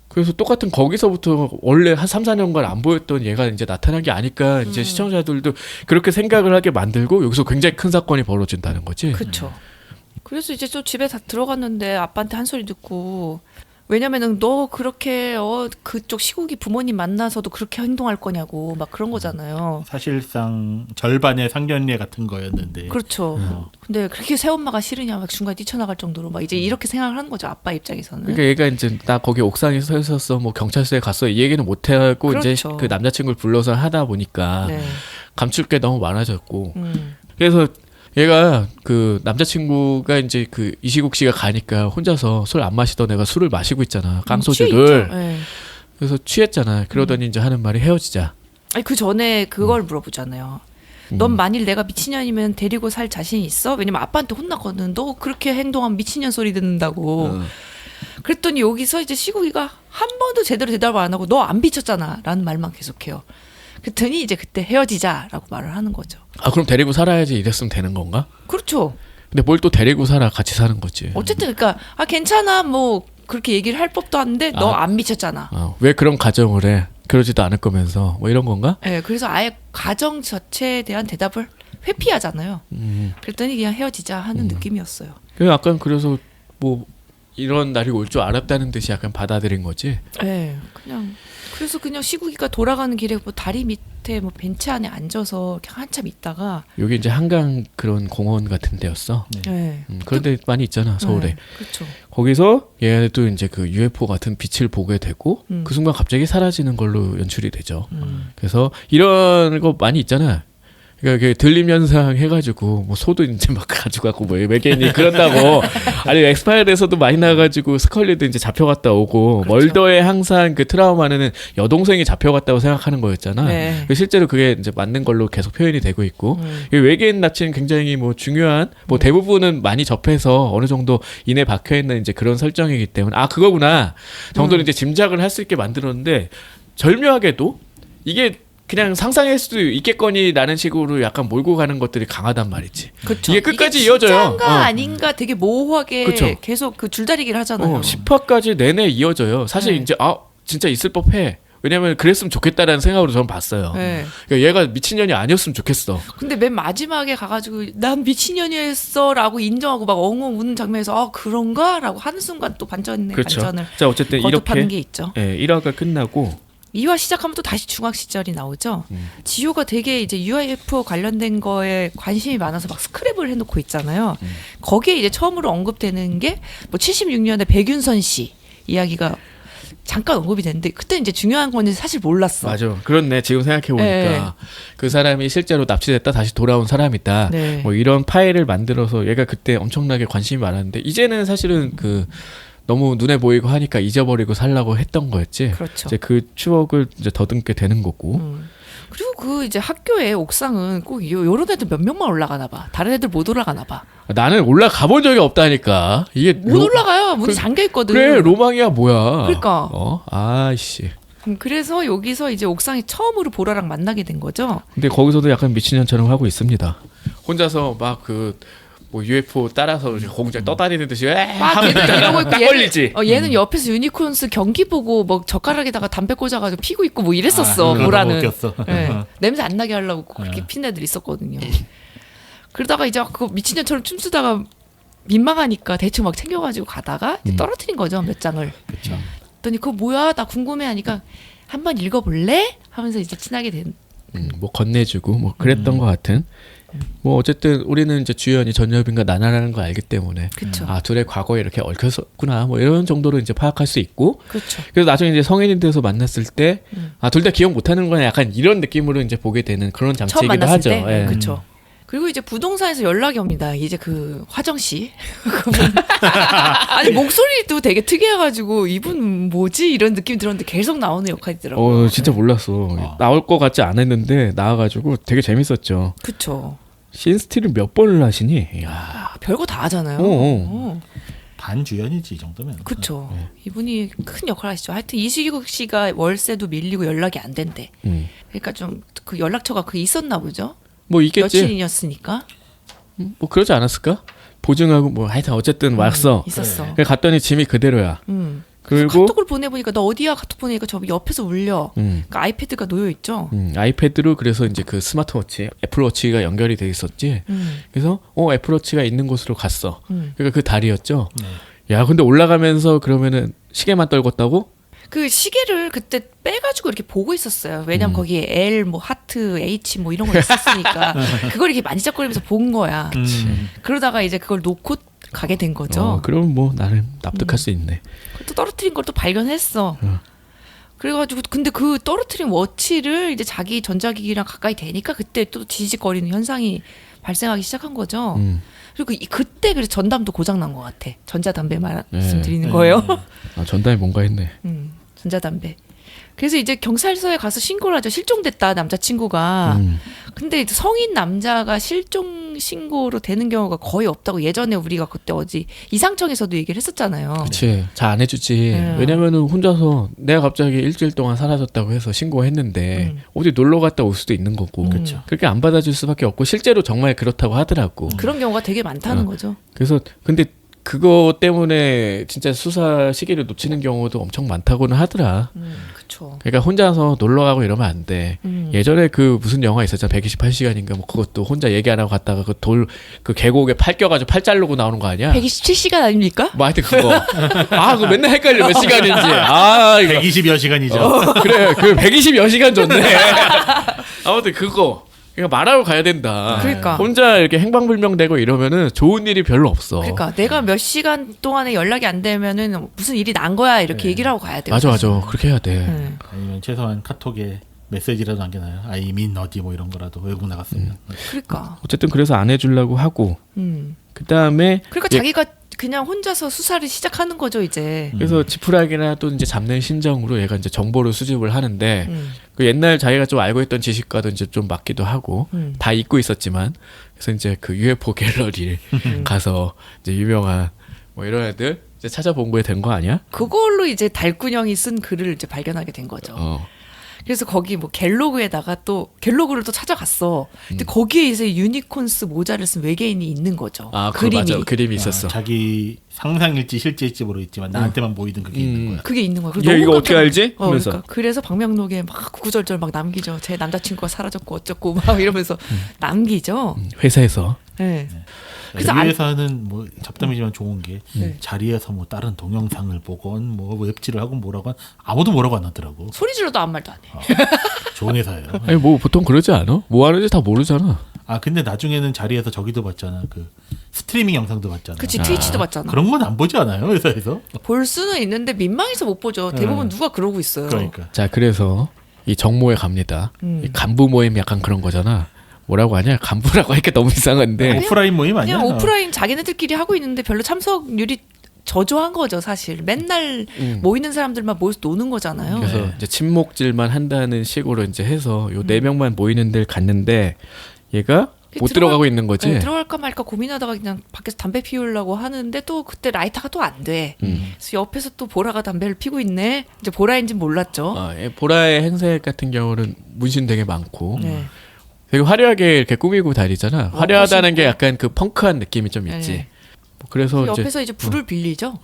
그래서 똑같은 거기서부터 원래 한 3, 4년간 안 보였던 얘가 이제 나타난 게 아니까 이제 시청자들도 그렇게 생각을 하게 만들고 여기서 굉장히 큰 사건이 벌어진다는 거지. 그렇죠. 그래서 이제 또 집에 다 들어갔는데 아빠한테 한 소리 듣고 왜냐면은 너 그렇게 그쪽 시국이 부모님 만나서도 그렇게 행동할 거냐고 막 그런 거잖아요. 사실상 절반의 상견례 같은 거였는데. 그렇죠. 근데 그렇게 새엄마가 싫으냐 막 중간에 뛰쳐나갈 정도로 막 이제 이렇게 생각을 하는 거죠. 아빠 입장에서는. 그러니까 얘가 이제 나 거기 옥상에 서 있었어, 뭐 경찰서에 갔어 이 얘기는 못 하고 이제 그렇죠. 그 남자친구를 불러서 하다 보니까 네. 감출 게 너무 많아졌고 음. 그래서 얘가 그 남자친구가 이제 그 이시국 씨가 가니까 혼자서 술 안 마시던 애가 술을 마시고 있잖아. 깡소주를. 네. 그래서 취했잖아. 그러더니 이제 하는 말이 헤어지자. 아니 그 전에 그걸 물어보잖아요. 넌 만일 내가 미친년이면 데리고 살 자신 있어? 왜냐면 아빠한테 혼났거든. 너 그렇게 행동하면 미친년 소리 듣는다고. 그랬더니 여기서 이제 시국이가 한 번도 제대로 대답을 안 하고 너 안 비쳤잖아 라는 말만 계속해요. 그랬더니 이제 그때 헤어지자라고 말을 하는 거죠. 아 그럼 데리고 살아야지 이랬으면 되는 건가? 그렇죠. 근데 뭘 또 데리고 살아 같이 사는 거지. 어쨌든 그러니까 아 괜찮아 뭐 그렇게 얘기를 할 법도 한데 너 안 미쳤잖아. 왜 그런 가정을 해? 그러지도 않을 거면서 뭐 이런 건가? 네, 그래서 아예 가정 자체에 대한 대답을 회피하잖아요. 그랬더니 그냥 헤어지자 하는 느낌이었어요. 그 약간 그래서 뭐 이런 날이 올 줄 알았다는 듯이 약간 받아들인 거지. 네, 그냥 그래서 그냥 시국이가 돌아가는 길에 뭐 다리 밑에 뭐 벤치 안에 앉아서 그냥 한참 있다가 여기 이제 한강 그런 공원 같은 데였어. 네, 그런데 많이 있잖아 서울에. 그렇죠. 거기서 얘도 이제 그 UFO 같은 빛을 보게 되고 그 순간 갑자기 사라지는 걸로 연출이 되죠. 그래서 이런 거 많이 있잖아. 그러니까 들림 현상 해가지고 뭐 소도 이제 막 가져가고 뭐 외계인이 그런다고. 아니 엑스파일에서도 많이 나가지고 스컬리도 이제 잡혀갔다 오고 그렇죠. 멀더의 항상 그 트라우마는 여동생이 잡혀갔다고 생각하는 거였잖아. 네. 실제로 그게 이제 맞는 걸로 계속 표현이 되고 있고 이 외계인 납치는 굉장히 뭐 중요한 뭐 대부분은 많이 접해서 어느 정도 인에 박혀 있는 이제 그런 설정이기 때문에 아 그거구나 정도는 이제 짐작을 할 수 있게 만들었는데 절묘하게도 이게 그냥 상상할 수도 있겠거니라는 식으로 약간 몰고 가는 것들이 강하단 말이지. 그쵸. 이게 끝까지 이게 이어져요. 진짜인가 아닌가 되게 모호하게 그쵸. 계속 그 줄다리기를 하잖아요. 10화까지 내내 이어져요. 사실 네. 이제 진짜 있을 법해. 왜냐면 그랬으면 좋겠다라는 생각으로 저는 봤어요. 네. 그러니까 얘가 미친년이 아니었으면 좋겠어. 근데 맨 마지막에 가가지고 난 미친년이었어라고 인정하고 막 엉엉 우는 장면에서 그런가라고 하는 순간 또 반전의 그렇죠. 반전을 자 어쨌든 거듭하는 이렇게 게 있죠. 1화가 끝나고 2화 시작하면 또 다시 중학 시절이 나오죠. 지효가 되게 이제 UFO 관련된 거에 관심이 많아서 막 스크랩을 해놓고 있잖아요. 거기에 이제 처음으로 언급되는 게 뭐 76년에 백윤선 씨 이야기가 잠깐 언급이 됐는데 그때 이제 중요한 건지 사실 몰랐어. 맞아. 그렇네. 지금 생각해 보니까 네. 그 사람이 실제로 납치됐다 다시 돌아온 사람이다. 네. 뭐 이런 파일을 만들어서 얘가 그때 엄청나게 관심이 많았는데 이제는 사실은 그 너무 눈에 보이고 하니까 잊어버리고 살라고 했던 거였지. 그렇죠. 이제 그 추억을 이제 더듬게 되는 거고. 그리고 그 이제 학교에 옥상은 꼭 요런 애들 몇 명만 올라가나 봐. 다른 애들 못 올라가나 봐. 나는 올라가 본 적이 없다니까. 이게 못 올라가요. 문이 잠겨 있거든. 그래 로망이야 뭐야. 그러니까. 아이씨. 그래서 여기서 이제 옥상에 처음으로 보라랑 만나게 된 거죠. 근데 거기서도 약간 미친년처럼 하고 있습니다. 혼자서 막 그 뭐 UFO 따라서 공중에 떠다니는 듯이 막 얘는 이러고 있고 딱 걸리지. 얘는 옆에서 유니콘스 경기 보고 뭐 젓가락에다가 담배 꽂아가지고 피고 있고 뭐 이랬었어. 그러다가 보라는. 웃겼어. 네. 냄새 안 나게 하려고 그렇게 핀 애들 있었거든요. 그러다가 이제 그거 미친년처럼 춤추다가 민망하니까 대충 막 챙겨가지고 가다가 이제 떨어뜨린 거죠 몇 장을. 그렇죠. 그랬더니 그거 뭐야 나 궁금해하니까 한번 읽어볼래? 하면서 이제 친하게 된. 뭐 건네주고 뭐 그랬던 것 같은. 뭐 어쨌든 우리는 이제 주연이 전여빈과 나나라는 걸 알기 때문에 그쵸. 둘의 과거에 이렇게 얽혔었구나 뭐 이런 정도로 이제 파악할 수 있고 그렇죠. 그래서 나중에 이제 성인이 돼서 만났을 때 둘 다 기억 못하는 거나 약간 이런 느낌으로 이제 보게 되는 그런 처음 장치이기도 만났을 하죠. 때. 예. 그렇죠. 그리고 이제 부동산에서 연락이 옵니다. 이제 그 화정 씨. 그분. 아니 목소리도 되게 특이해가지고 이분 뭐지 이런 느낌 들었는데 계속 나오는 역할이더라고요. 진짜 몰랐어. 나올 것 같지 않았는데 나와가지고 되게 재밌었죠. 그쵸. 신스틸을 몇 번을 하시니? 이야. 별거 다 하잖아요. 어. 반주연이지 이 정도면. 그쵸. 이분이 큰 역할 하시죠. 하여튼 이시국 씨가 월세도 밀리고 연락이 안 된대. 그러니까 좀 그 연락처가 그 있었나 보죠. 뭐 있겠지. 여친이었으니까. 뭐 그러지 않았을까? 보증하고 뭐 하여튼 어쨌든 왔어. 있었어. 그래 갔더니 짐이 그대로야. 그리고 카톡을 보내보니까 너 어디야? 카톡 보내니까 저 옆에서 울려. 그러니까 아이패드가 놓여 있죠. 아이패드로 그래서 이제 그 스마트워치, 애플워치가 연결이 돼 있었지. 그래서 애플워치가 있는 곳으로 갔어. 그러니까 그 달이었죠. 야, 근데 올라가면서 그러면은 시계만 떨궜다고? 그 시계를 그때 빼가지고 이렇게 보고 있었어요. 왜냐면 거기에 L, 뭐 하트, H 뭐 이런 거 있었으니까 그걸 이렇게 만지작거리면서 본 거야. 그러다가 이제 그걸 놓고 가게 된 거죠. 그럼 뭐 나름 납득할 수 있네. 또 떨어뜨린 걸 또 발견했어. 그래가지고 근데 그 떨어뜨린 워치를 이제 자기 전자기기랑 가까이 대니까 그때 또 지직거리는 현상이 발생하기 시작한 거죠. 그리고 그때 그래서 전담도 고장 난 것 같아. 전자담배 말씀드리는 거예요. 아, 전담이 뭔가 했네. 전자담배. 그래서 이제 경찰서에 가서 신고를 하죠. 실종됐다 남자친구가. 근데 성인 남자가 실종 신고로 되는 경우가 거의 없다고 예전에 우리가 그때 이상청에서도 얘기를 했었잖아요. 그치. 잘 안 해주지. 왜냐면은 혼자서 내가 갑자기 일주일 동안 사라졌다고 해서 신고했는데 어디 놀러 갔다 올 수도 있는 거고. 그렇게 안 받아줄 수밖에 없고 실제로 정말 그렇다고 하더라고. 그런 경우가 되게 많다는 거죠. 그래서 근데 그거 때문에 진짜 수사 시기를 놓치는 경우도 엄청 많다고는 하더라. 그렇죠. 그러니까 혼자서 놀러 가고 이러면 안 돼. 예전에 그 무슨 영화 있었잖아. 128시간인가 뭐 그것도 혼자 얘기 안 하고 갔다가 그 계곡에 팔 껴가지고 팔 자르고 나오는 거 아니야? 127시간 아닙니까? 뭐 하여튼 그거. 아, 그거 맨날 헷갈려. 몇 시간인지. 아, 이거. 120여 시간이죠. 그래. 그 120여 시간 줬네. 아무튼 그거. 그러니까 말하고 가야 된다. 그러니까. 혼자 이렇게 행방불명되고 이러면은 좋은 일이 별로 없어. 그러니까 내가 몇 시간 동안에 연락이 안 되면은 무슨 일이 난 거야 이렇게 얘기를 하고 가야 돼. 맞아. 그렇게 해야 돼. 아니면 최소한 카톡에 메시지라도 남겨놔요. 아이민 어디 뭐 이런 거라도 외국 나갔으면. 그러니까. 어쨌든 그래서 안 해주려고 하고. 그 다음에. 그러니까 자기가 그냥 혼자서 수사를 시작하는 거죠 이제. 그래서 지푸라기라도 이제 잡는 심정으로 얘가 이제 정보를 수집을 하는데 그 옛날 자기가 좀 알고 있던 지식과도 이제 좀 맞기도 하고 다 잊고 있었지만 그래서 이제 그 UFO 갤러리 가서 이제 유명한 뭐 이런 애들 이제 찾아본 거에 된 거 아니야? 그걸로 이제 달군형이 쓴 글을 이제 발견하게 된 거죠. 그래서 거기 뭐 갤로그에다가 또 갤로그를 또 찾아갔어. 근데 거기에 이제 유니콘스 모자를 쓴 외계인이 있는 거죠. 아, 그림이. 맞아. 그림이 있었어. 자기 상상일지 실제일지 모르겠지만 나한테만 보이던 그게 있는 거야. 그게 있는 거야. 얘 이거 어떻게 알지? 하면서. 그러니까 그래서 방명록에 막 구구절절 막 남기죠. 제 남자친구가 사라졌고 어쩌고 막 이러면서 남기죠. 회사에서. 네. 그래서 그래서 이 회사는 뭐 잡담이지만 좋은 게 자리에서 뭐 다른 동영상을 보건 뭐 웹질을 하건 뭐라건 아무도 뭐라고 안 하더라고. 소리 질러도 아무 말도 안 해. 좋은 회사예요. 아니 뭐 보통 그러지 않아? 뭐 하는지 다 모르잖아. 아 근데 나중에는 자리에서 저기도 봤잖아. 그 스트리밍 영상도 봤잖아. 그치 트위치도 봤잖아. 그런 건 안 보지 않아요 회사에서? 볼 수는 있는데 민망해서 못 보죠. 대부분 누가 그러고 있어요. 그러니까. 자, 그래서 이 정모에 갑니다. 이 간부 모임 약간 그런 거잖아. 뭐라고 하냐? 간부라고 하니까 너무 이상한데. 오프라인 모임 아니야? 그냥 오프라인 자기네들끼리 하고 있는데 별로 참석률이 저조한 거죠 사실. 맨날 모이는 사람들만 모여서 노는 거잖아요. 그래서 이제 침묵질만 한다는 식으로 이제 해서 요 4명만 모이는 데를 갔는데 얘가 못 들어가고 있는 거지. 네, 들어갈까 말까 고민하다가 그냥 밖에서 담배 피우려고 하는데 또 그때 라이터가 또 안 돼. 그래서 옆에서 또 보라가 담배를 피고 있네. 이제 보라인지는 몰랐죠. 보라의 행색 같은 경우는 문신 되게 많고 네. 되게 화려하게 이렇게 꾸미고 다니잖아. 화려하다는 게 약간 그 펑크한 느낌이 좀 있지. 네. 뭐 그래서 옆에서 이제 불을 빌리죠.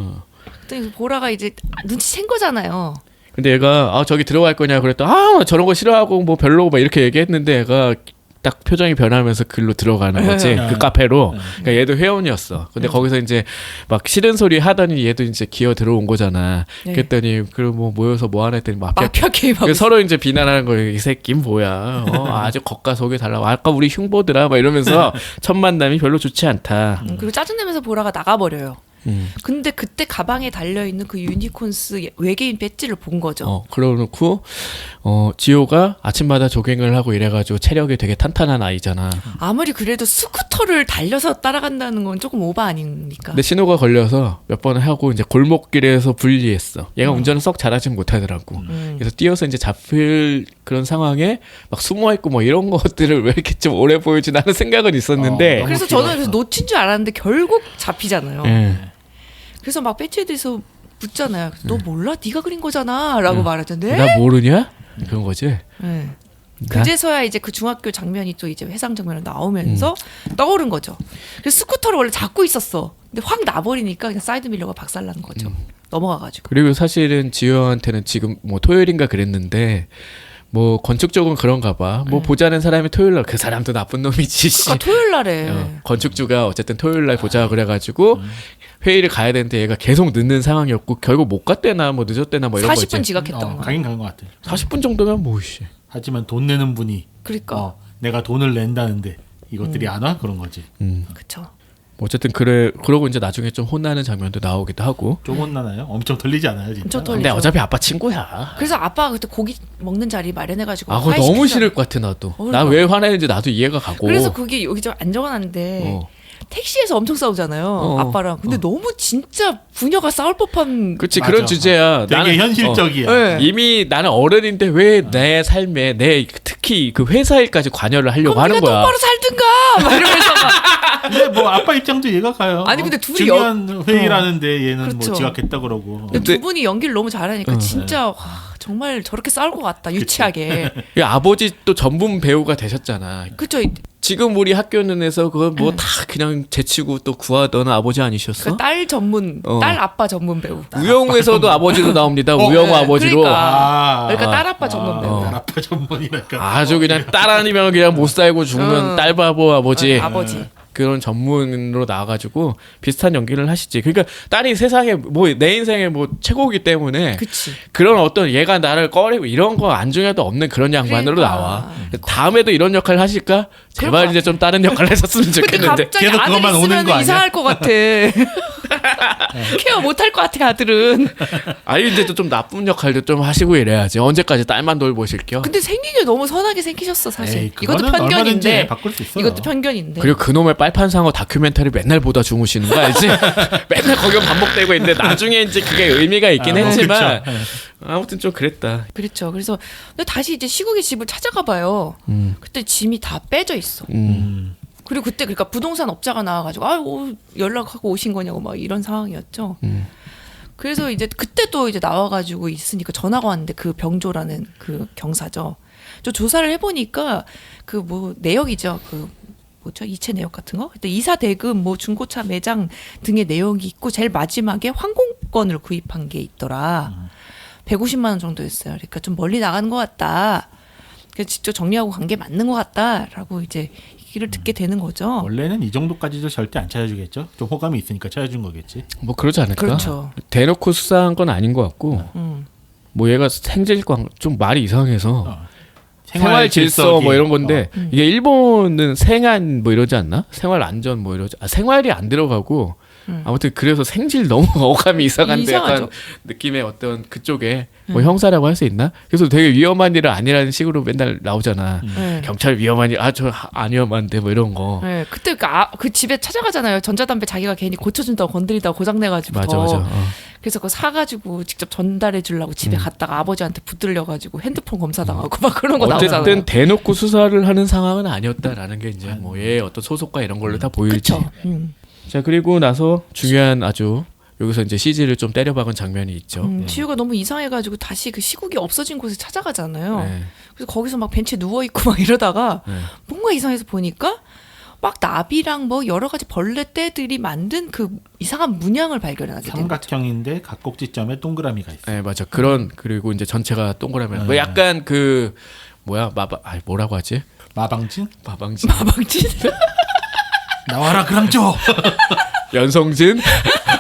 그랬더니 보라가 이제 눈치챈 거잖아요. 근데 얘가 저기 들어갈 거냐 그랬더니 저런 거 싫어하고 뭐 별로고 막 이렇게 얘기했는데 얘가 딱 표정이 변하면서 글로 들어가는 거지. 그 카페로. 그러니까 얘도 회원이었어. 근데 거기서 이제 막 싫은 소리 하더니 얘도 이제 기어 들어온 거잖아. 네. 그랬더니 그럼 뭐 모여서 뭐 하나 했더니 마피아 게임하고 서로 이제 비난하는 거예요. 이 새끼 뭐야. 아주 겉과 속이 달라. 아까 우리 흉보더라. 막 이러면서 첫 만남이 별로 좋지 않다. 그리고 짜증내면서 보라가 나가버려요. 근데 그때 가방에 달려있는 그 유니콘스 외계인 배지를 본 거죠. 그러놓고 지호가 아침마다 조깅을 하고 이래가지고 체력이 되게 탄탄한 아이잖아. 아무리 그래도 스쿠터를 달려서 따라간다는 건 조금 오바 아닙니까? 근데 신호가 걸려서 몇 번 하고 이제 골목길에서 분리했어. 얘가 운전을 썩 잘하진 못하더라고. 그래서 뛰어서 이제 잡힐 그런 상황에 막 숨어있고 뭐 이런 것들을 왜 이렇게 좀 오래 보여주지 나는 생각은 있었는데. 그래서 저는 그래서 놓친 줄 알았는데 결국 잡히잖아요. 그래서 막 배지에 대해서 묻잖아요. 너 몰라? 네가 그린 거잖아 라고 말하던데. 나 모르냐? 그런 거지. 네. 그제서야 이제 그 중학교 장면이 또 이제 회상 장면으로 나오면서 떠오른 거죠. 그래서 스쿠터를 원래 잡고 있었어. 근데 확 나버리니까 그냥 사이드밀러가 박살난 거죠. 넘어가가지고. 그리고 사실은 지효한테는 지금 뭐 토요일인가 그랬는데 뭐 건축적은 그런가 봐. 뭐 보자는 사람이 토요일 날 그 사람도 나쁜 놈이지. 그러니까 토요일 날에 건축주가 어쨌든 토요일 날 보자 그래가지고 회의를 가야 되는데 얘가 계속 늦는 상황이었고 결국 못 갔대나 뭐 늦었대나 뭐 이런 거 있지. 40분 지각했던 거. 가긴 간 것 같아. 40분 정도면 뭐씨. 하지만 돈 내는 분이 그러니까. 내가 돈을 낸다는데 이것들이 안 와? 그런 거지. 그쵸. 어쨌든 그러고 이제 나중에 좀 혼나는 장면도 나오기도 하고. 좀 혼나나요? 엄청 털리지 않아요, 진짜? 엄청 근데 털리죠. 어차피 아빠 친구야. 그래서 아빠가 그때 고기 먹는 자리 마련해가지고 아, 그거 화해시키잖아. 너무 싫을 것 같아 나도. 나 왜 화내는지 나도 이해가 가고. 그래서 그게 여기 좀 안 적어놨는데 어. 택시에서 엄청 싸우잖아요. 아빠랑. 근데 너무 진짜 부녀가 싸울 법한. 그렇지 맞아. 그런 주제야. 되게 현실적이야. 네. 이미 나는 어른인데 왜 내 삶에 내 특히 그 회사 일까지 관여를 하려고 그럼 하는 네가 거야. 똑바로 살든가. 막 이러면서 막. 근데 뭐 아빠 입장도 이해가 가요. 아니, 근데 둘이 중요한 회의라는데 얘는 그렇죠. 뭐 지각했다 그러고. 근데 두 분이 연기를 너무 잘하니까 어. 진짜 와, 정말 저렇게 싸울 것 같다. 유치하게. 이 아버지 또 전문 배우가 되셨잖아. 그쵸. 지금 우리 학교는에서 그거 뭐 다 그냥 제치고 또 구하던 아버지 아니셨어? 그러니까 딸 전문, 어. 딸 아빠 전문 배우. 우영우에서도 아버지로 나옵니다. 우영우 네. 아버지로. 그러니까 딸 아빠 전문 배우. 어. 아빠 전문이랄까. 아주 그냥 딸 아니면 그냥 못 살고 죽는 딸 바보 아버지. 아버지. 그런 전문으로 나와가지고 비슷한 연기를 하시지. 그러니까 딸이 세상에 뭐 내 인생의 뭐 최고이기 때문에 그치. 그런 어떤 얘가 나를 꺼리고 이런 거 안중에도 없는 그런 양반으로 그러니까. 나와. 다음에도 이런 역할 하실까? 제발 것 이제 좀 다른 역할 했었으면 근데 좋겠는데. 갑자기 계속 아들 그것만 오는 있으면 거 아니야? 이상할 것 같아. 케어 못할 것 같아 아들은. 아니 이제 좀 나쁜 역할도 좀 하시고 이래야지. 언제까지 딸만 돌보실겨? 근데 생긴 게 너무 선하게 생기셨어 사실. 에이, 이것도 그거는 얼마든지 편견인데. 바꿀 수 있어요. 이것도 편견인데. 그리고 그놈의 빨판상어 다큐멘터리 맨날 보다 주무시는 거 알지? 맨날 거기만 반복되고 있는데 나중에 이제 그게 의미가 있긴 했지만 그쵸. 아무튼 좀 그랬다. 그렇죠. 그래서 근데 다시 이제 시국의 집을 찾아가 봐요. 그때 짐이 다 빼져 있어. 그리고 그때 그러니까 부동산 업자가 나와가지고 연락하고 오신 거냐고 막 이런 상황이었죠. 그래서 이제 그때 또 이제 나와가지고 있으니까 전화가 왔는데 그 병조라는 그 경사죠. 저 조사를 해보니까 그 뭐 내역이죠. 그 뭐죠 이체 내역 같은 거. 그때 이사 대금 뭐 중고차 매장 등의 내역이 있고 제일 마지막에 항공권을 구입한 게 있더라. 150만 원 정도였어요. 그러니까 좀 멀리 나가는 것 같다. 그래서 직접 정리하고 간 게 맞는 것 같다라고 이제 얘기를 듣게 되는 거죠. 원래는 이 정도까지도 절대 안 찾아주겠죠. 좀 호감이 있으니까 찾아준 거겠지. 뭐 그러지 않을까? 그렇죠. 대놓고 수사한 건 아닌 것 같고 뭐 얘가 생질광 좀 말이 이상해서 생활 질서 뭐 이런 건데 이게 일본은 생안 뭐 이러지 않나? 생활 안전 뭐 이러지. 생활이 안 들어가고 아무튼 그래서 생질 너무 어감이 이상한데 이상하죠. 약간 느낌의 어떤 그쪽에 뭐 형사라고 할 수 있나? 그래서 되게 위험한 일은 아니라는 식으로 맨날 나오잖아. 네. 경찰 위험한 일, 저 안 위험한데 뭐 이런 거. 네, 그때 그 집에 찾아가잖아요. 전자담배 자기가 괜히 고쳐준다고 건드리다가 고장내가지고. 맞아 맞아. 그래서 그거 사가지고 직접 전달해 주려고 집에 갔다가 아버지한테 붙들려가지고 핸드폰 검사당하고 막 그런 거 나오잖아요. 어쨌든 대놓고 수사를 하는 상황은 아니었다라는 게 이제 뭐 얘의 어떤 소속과 이런 걸로 다 보일지. 그렇죠. 자 그리고 나서 중요한 아주 여기서 이제 CG를 좀 때려박은 장면이 있죠. 지우가 너무 이상해가지고 다시 그 시국이 없어진 곳에 찾아가잖아요. 네. 그래서 거기서 막 벤치에 누워있고 막 이러다가 네. 뭔가 이상해서 보니까 막 나비랑 뭐 여러 가지 벌레 떼들이 만든 그 이상한 문양을 발견하게 된 거죠. 삼각형인데 각곡지점에 동그라미가 있어. 네 맞아. 그런 그리고 이제 전체가 동그라미. 뭐 약간 그 뭐야 뭐라고 하지? 마방진? 마방진. 마방진? 나와라 그랑조. 연성진.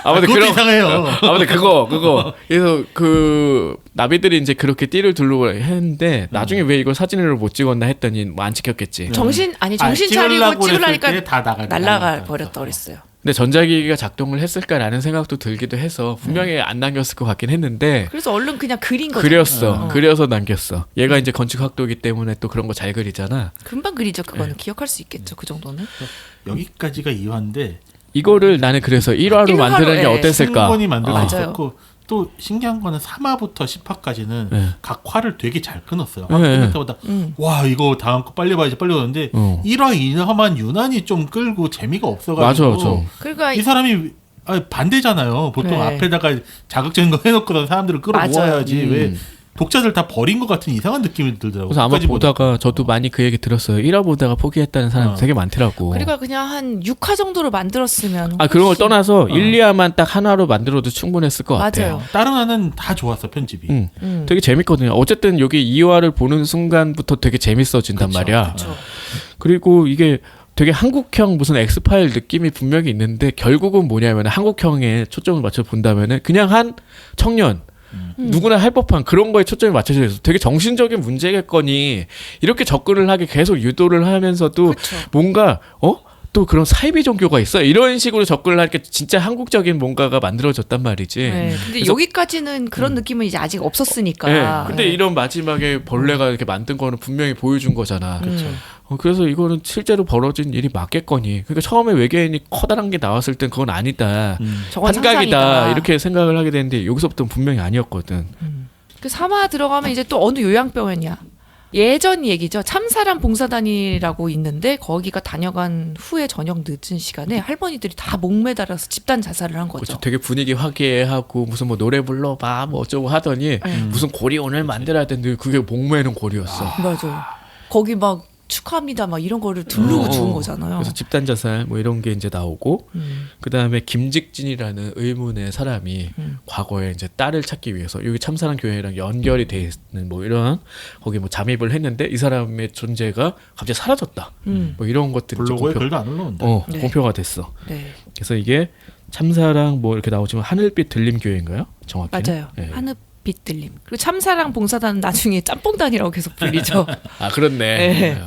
아무튼 그것도 그런 이상해요. 아무튼 그거. 그래서 그 나비들이 이제 그렇게 띠를 두르고 했는데 나중에 왜 이걸 사진으로 못 찍었나 했더니 뭐 안 찍혔겠지. 정신 차리고 찍으려고 찍으려니까 그랬을 때 다 날라가 버렸다 그랬어요. 근데 전자기기가 작동을 했을까라는 생각도 들기도 해서 분명히 안 남겼을 것 같긴 했는데 그래서 얼른 그냥 그린 거죠. 그렸어. 그려서 남겼어. 얘가 이제 건축학도이기 때문에 또 그런 거 잘 그리잖아. 금방 그리죠. 그거는 기억할 수 있겠죠. 그 정도는. 여기까지가 2화인데 이거를 나는 그래서 1화로 1화로, 만드는 게 예. 어땠을까? 충분히 만들 수 맞아요. 있었고 또 신기한 거는 3화부터 10화까지는 네. 각 화를 되게 잘 끊었어요. 네. 화 끝날 때마다 와 이거 다음 거 빨리 봐야지 보는데 1화 2화만 유난히 좀 끌고 재미가 없어가지고 맞아. 그러니까 이 사람이 반대잖아요. 보통 네. 앞에다가 자극적인 거 해놓고서 사람들을 끌어모아야지 왜 독자들 다 버린 것 같은 이상한 느낌이 들더라고요. 그래서 아마 끝까지 보다가 저도 많이 그 얘기 들었어요. 1화 보다가 포기했다는 사람 되게 많더라고. 그러니까 그냥 한 6화 정도로 만들었으면 그런 걸 떠나서 1, 2화만 딱 하나로 만들어도 충분했을 것 같아요. 맞아요. 다른 화는 다 좋았어 편집이. 되게 재밌거든요. 어쨌든 여기 2화를 보는 순간부터 되게 재밌어진단 그쵸. 말이야. 그렇죠. 그리고 이게 되게 한국형 무슨 엑스파일 느낌이 분명히 있는데 결국은 뭐냐면 한국형에 초점을 맞춰 본다면은 그냥 한 청년 누구나 할 법한 그런 거에 초점이 맞춰져 있어. 되게 정신적인 문제겠거니 이렇게 접근을 하게 계속 유도를 하면서도 그쵸. 뭔가 또 그런 사이비 종교가 있어 이런 식으로 접근을 하니까 진짜 한국적인 뭔가가 만들어졌단 말이지. 네, 근데 그래서- 여기까지는 그런 느낌은 이제 아직 없었으니까. 네, 근데 이런 마지막에 벌레가 이렇게 만든 거는 분명히 보여준 거잖아. 그렇죠. 그래서 이거는 실제로 벌어진 일이 맞겠거니. 그러니까 처음에 외계인이 커다란 게 나왔을 땐 그건 아니다. 저건 환각이다 상상이다. 이렇게 생각을 하게 되는데 여기서부터는 분명히 아니었거든. 그 3화 들어가면 이제 또 어느 요양병원이야. 예전 얘기죠. 참사랑 봉사단이라고 있는데 거기가 다녀간 후에 저녁 늦은 시간에 할머니들이 다 목매달아서 집단 자살을 한 거죠. 그렇죠. 되게 분위기 화기애애하고 무슨 뭐 노래 불러봐 뭐 어쩌고 하더니 무슨 고리 오늘 만들어야 되는데 그게 목매는 고리였어. 맞아요. 거기 막 축하합니다 막 이런 거를 두르고 죽은 거잖아요. 그래서 집단 자살 뭐 이런 게 이제 나오고 그 다음에 김직진이라는 의문의 사람이 과거에 이제 딸을 찾기 위해서 여기 참사랑 교회랑 연결이 돼 있는 뭐 이런 거기 뭐 잠입을 했는데 이 사람의 존재가 갑자기 사라졌다. 뭐 이런 것들이 좀 블로그에 글도 안 올라온다. 네. 공표가 됐어. 네. 그래서 이게 참사랑 뭐 이렇게 나오지만 하늘빛 들림 교회인가요? 정확히 맞아요. 네. 하늘빛 들림. 그리고 참사랑 봉사단은 나중에 짬뽕단이라고 계속 불리죠. 아 그렇네. 네.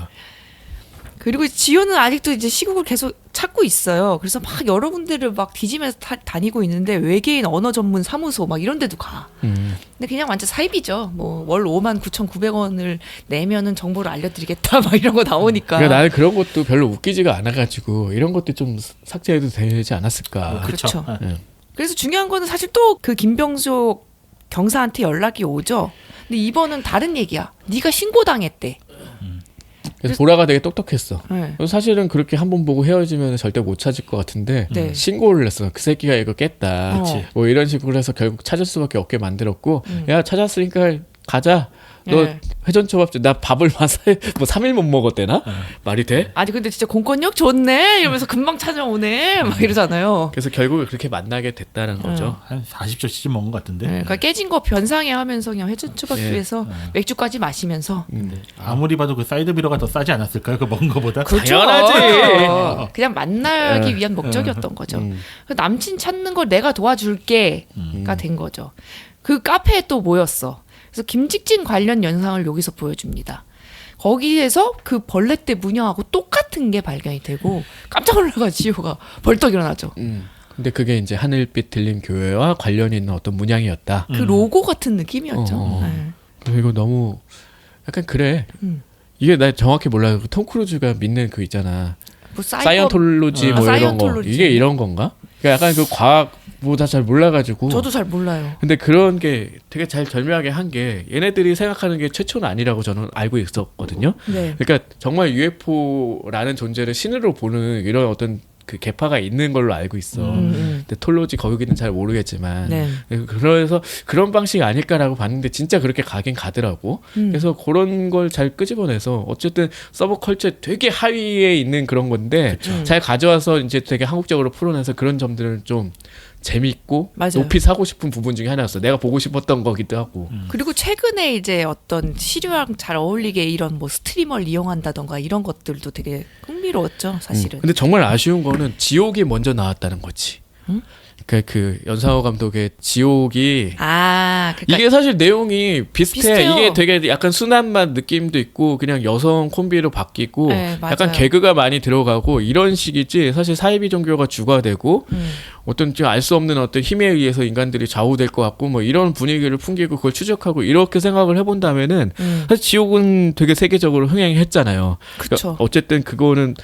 그리고 지효는 아직도 이제 시국을 계속 찾고 있어요. 그래서 막 여러 군데를 막 뒤지면서 다니고 있는데 외계인 언어 전문 사무소 막 이런 데도 가. 근데 그냥 완전 사입이죠. 뭐 월 59,900원을 내면은 정보를 알려드리겠다 막 이런 거 나오니까. 그러니까 나는 그런 것도 별로 웃기지가 않아가지고 이런 것도 좀 삭제해도 되지 않았을까. 그렇죠. 네. 그래서 중요한 거는 사실 또 그 김병조 경사한테 연락이 오죠. 근데 이번은 다른 얘기야. 네가 신고당했대. 그래서 보라가 되게 똑똑했어. 네. 그래서 사실은 그렇게 한 번 보고 헤어지면 절대 못 찾을 것 같은데 네. 신고를 했어. 그 새끼가 이거 깼다. 그치. 뭐 이런 식으로 해서 결국 찾을 수밖에 없게 만들었고 야 찾았으니까 가자. 너 네. 회전초밥집 나 밥을 뭐 3일 못 먹었대나? 말이 돼? 아니 근데 진짜 공권력 좋네 이러면서 금방 찾아오네 막 이러잖아요. 그래서 결국 그렇게 만나게 됐다는 거죠. 한 40조 씩 먹은 것 같은데. 네, 그러니까 깨진 거 변상해 하면서 그냥 회전초밥집에서 맥주까지 마시면서 아무리 봐도 그 사이드 비로가 더 싸지 않았을까요? 그 먹은 거보다. 당연하지. 그냥 만나기 위한 목적이었던 거죠. 그 남친 찾는 걸 내가 도와줄게가 된 거죠. 그 카페에 또 모였어. 그래서 김직진 관련 영상을 여기서 보여줍니다. 거기에서 그 벌레 때 문양하고 똑같은 게 발견이 되고 깜짝 놀라가 지효가 벌떡 일어나죠. 근데 그게 이제 하늘빛 들림 교회와 관련이 있는 어떤 문양이었다. 그 로고 같은 느낌이었죠. 네. 그래서 이거 너무 약간 그래. 음. 이게 나 정확히 몰라요. 톰 크루즈가 믿는 그 있잖아. 뭐 사이언톨로지 뭐 이런 거. 사이언톨로지. 이게 이런 건가? 그러니까 약간 그 과학보다 잘 몰라가지고. 저도 잘 몰라요. 근데 그런 게 되게 잘 절묘하게 한 게 얘네들이 생각하는 게 최초는 아니라고 저는 알고 있었거든요. 네. 그러니까 정말 UFO라는 존재를 신으로 보는 이런 어떤 그 계파가 있는 걸로 알고 있어. 근데 톨로지 거기는 잘 모르겠지만. 네. 그래서 그런 방식이 아닐까라고 봤는데 진짜 그렇게 가긴 가더라고. 그래서 그런 걸 잘 끄집어내서 어쨌든 서브컬처 되게 하위에 있는 그런 건데 잘 가져와서 이제 되게 한국적으로 풀어내서 그런 점들을 좀 재밌고 맞아요. 높이 사고 싶은 부분 중에 하나였어. 내가 보고 싶었던 거기도 하고. 그리고 최근에 이제 어떤 시류랑 잘 어울리게 이런 뭐 스트리머를 이용한다던가 이런 것들도 되게 흥미로웠죠, 사실은. 근데 정말 아쉬운 거는 지옥이 먼저 나왔다는 거지. 그러니까 그 연상호 감독의 지옥이 아, 그러니까 이게 사실 내용이 비슷해. 비슷해요. 이게 되게 약간 순한 맛 느낌도 있고 그냥 여성 콤비로 바뀌고 네, 맞아요. 약간 개그가 많이 들어가고 이런 식이지. 사실 사이비 종교가 주가 되고 어떤 좀 알 수 없는 어떤 힘에 의해서 인간들이 좌우될 것 같고 뭐 이런 분위기를 풍기고 그걸 추적하고 이렇게 생각을 해본다면은 사실 지옥은 되게 세계적으로 흥행했잖아요. 그쵸. 그러니까 어쨌든 그거는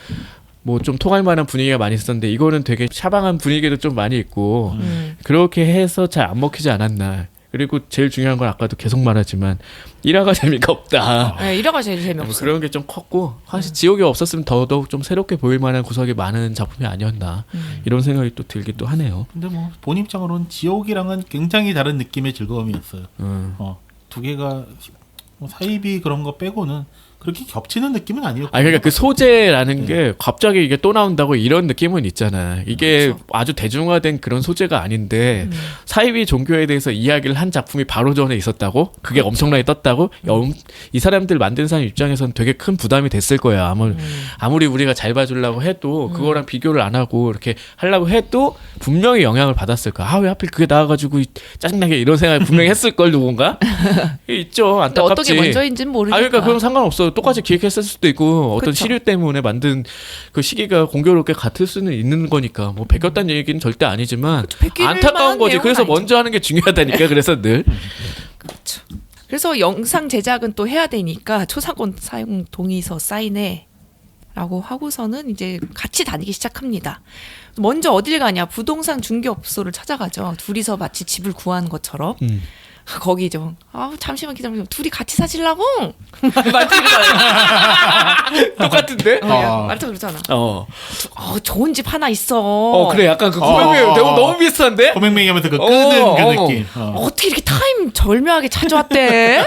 뭐 좀 통할 만한 분위기가 많이 있었는데 이거는 되게 샤방한 분위기도 좀 많이 있고 그렇게 해서 잘 안 먹히지 않았나. 그리고 제일 중요한 건 아까도 계속 말하지만 일화가 재미가 없다. 네, 이래가 제일 뭐 재미없어요. 그런 게 좀 컸고 사실 지옥이 없었으면 더더욱 좀 새롭게 보일 만한 구석이 많은 작품이 아니었나 이런 생각이 또 들기도 하네요. 근데 뭐 본 입장으로는 지옥이랑은 굉장히 다른 느낌의 즐거움이었어요. 두 개가 뭐 사이비 그런 거 빼고는 그렇게 겹치는 느낌은 아니었고. 아 그러니까 그 소재라는 게 갑자기 이게 또 나온다고 이런 느낌은 있잖아. 이게 그렇죠. 아주 대중화된 그런 소재가 아닌데 사이비 종교에 대해서 이야기를 한 작품이 바로 전에 있었다고? 그게 엄청나게 떴다고? 이 사람들 만든 사람 입장에서는 되게 큰 부담이 됐을 거야. 아무리 우리가 잘 봐주려고 해도 그거랑 비교를 안 하고 이렇게 하려고 해도 분명히 영향을 받았을 거야. 아 왜 하필 그게 나와가지고 짜증나게 이런 생각을 분명히 했을 걸 누군가? 있죠. 근데 안타깝지. 어떻게 먼저인지는 모르니까. 아 그러니까 그럼 상관없어. 똑같이 기획했을 수도 있고 어떤 그쵸. 시류 때문에 만든 그 시기가 공교롭게 같을 수는 있는 거니까 뭐 베꼈다는 얘기는 절대 아니지만 베낄 안타까운 만한 거지. 내용은 그래서 아니죠. 먼저 하는 게 중요하다니까. 그래서 늘 그래서 영상 제작은 또 해야 되니까 초상권 사용 동의서 사인해 라고 하고서는 이제 같이 다니기 시작합니다. 먼저 어딜 가냐? 부동산 중개업소를 찾아가죠. 둘이서 마치 집을 구한 것처럼. 거기죠. 아 잠시만 기다려. 둘이 같이 사실라고? 말투 그러잖아요. 똑같은데? 말투 그러잖아. 좋은 집 하나 있어. 그래 약간 그 고백이 너무 비슷한데? 호맹맹이 하면서 그 끄는 그 느낌. 어떻게 이렇게 타임 절묘하게 찾아왔대?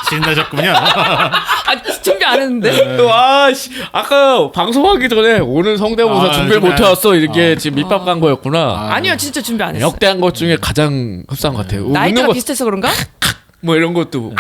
신나셨군요. 준비 안 했는데. 와, 씨, 아까 방송하기 전에 오늘 성대모사 준비를 정말. 못 해왔어. 이렇게 지금 밑밥 간 거였구나. 아니요, 진짜 준비 안 했어요. 역대한 것 중에 가장 흡사한 것 같아요. 나이가 웃는 거 비슷해서 그런가? 뭐 이런 것도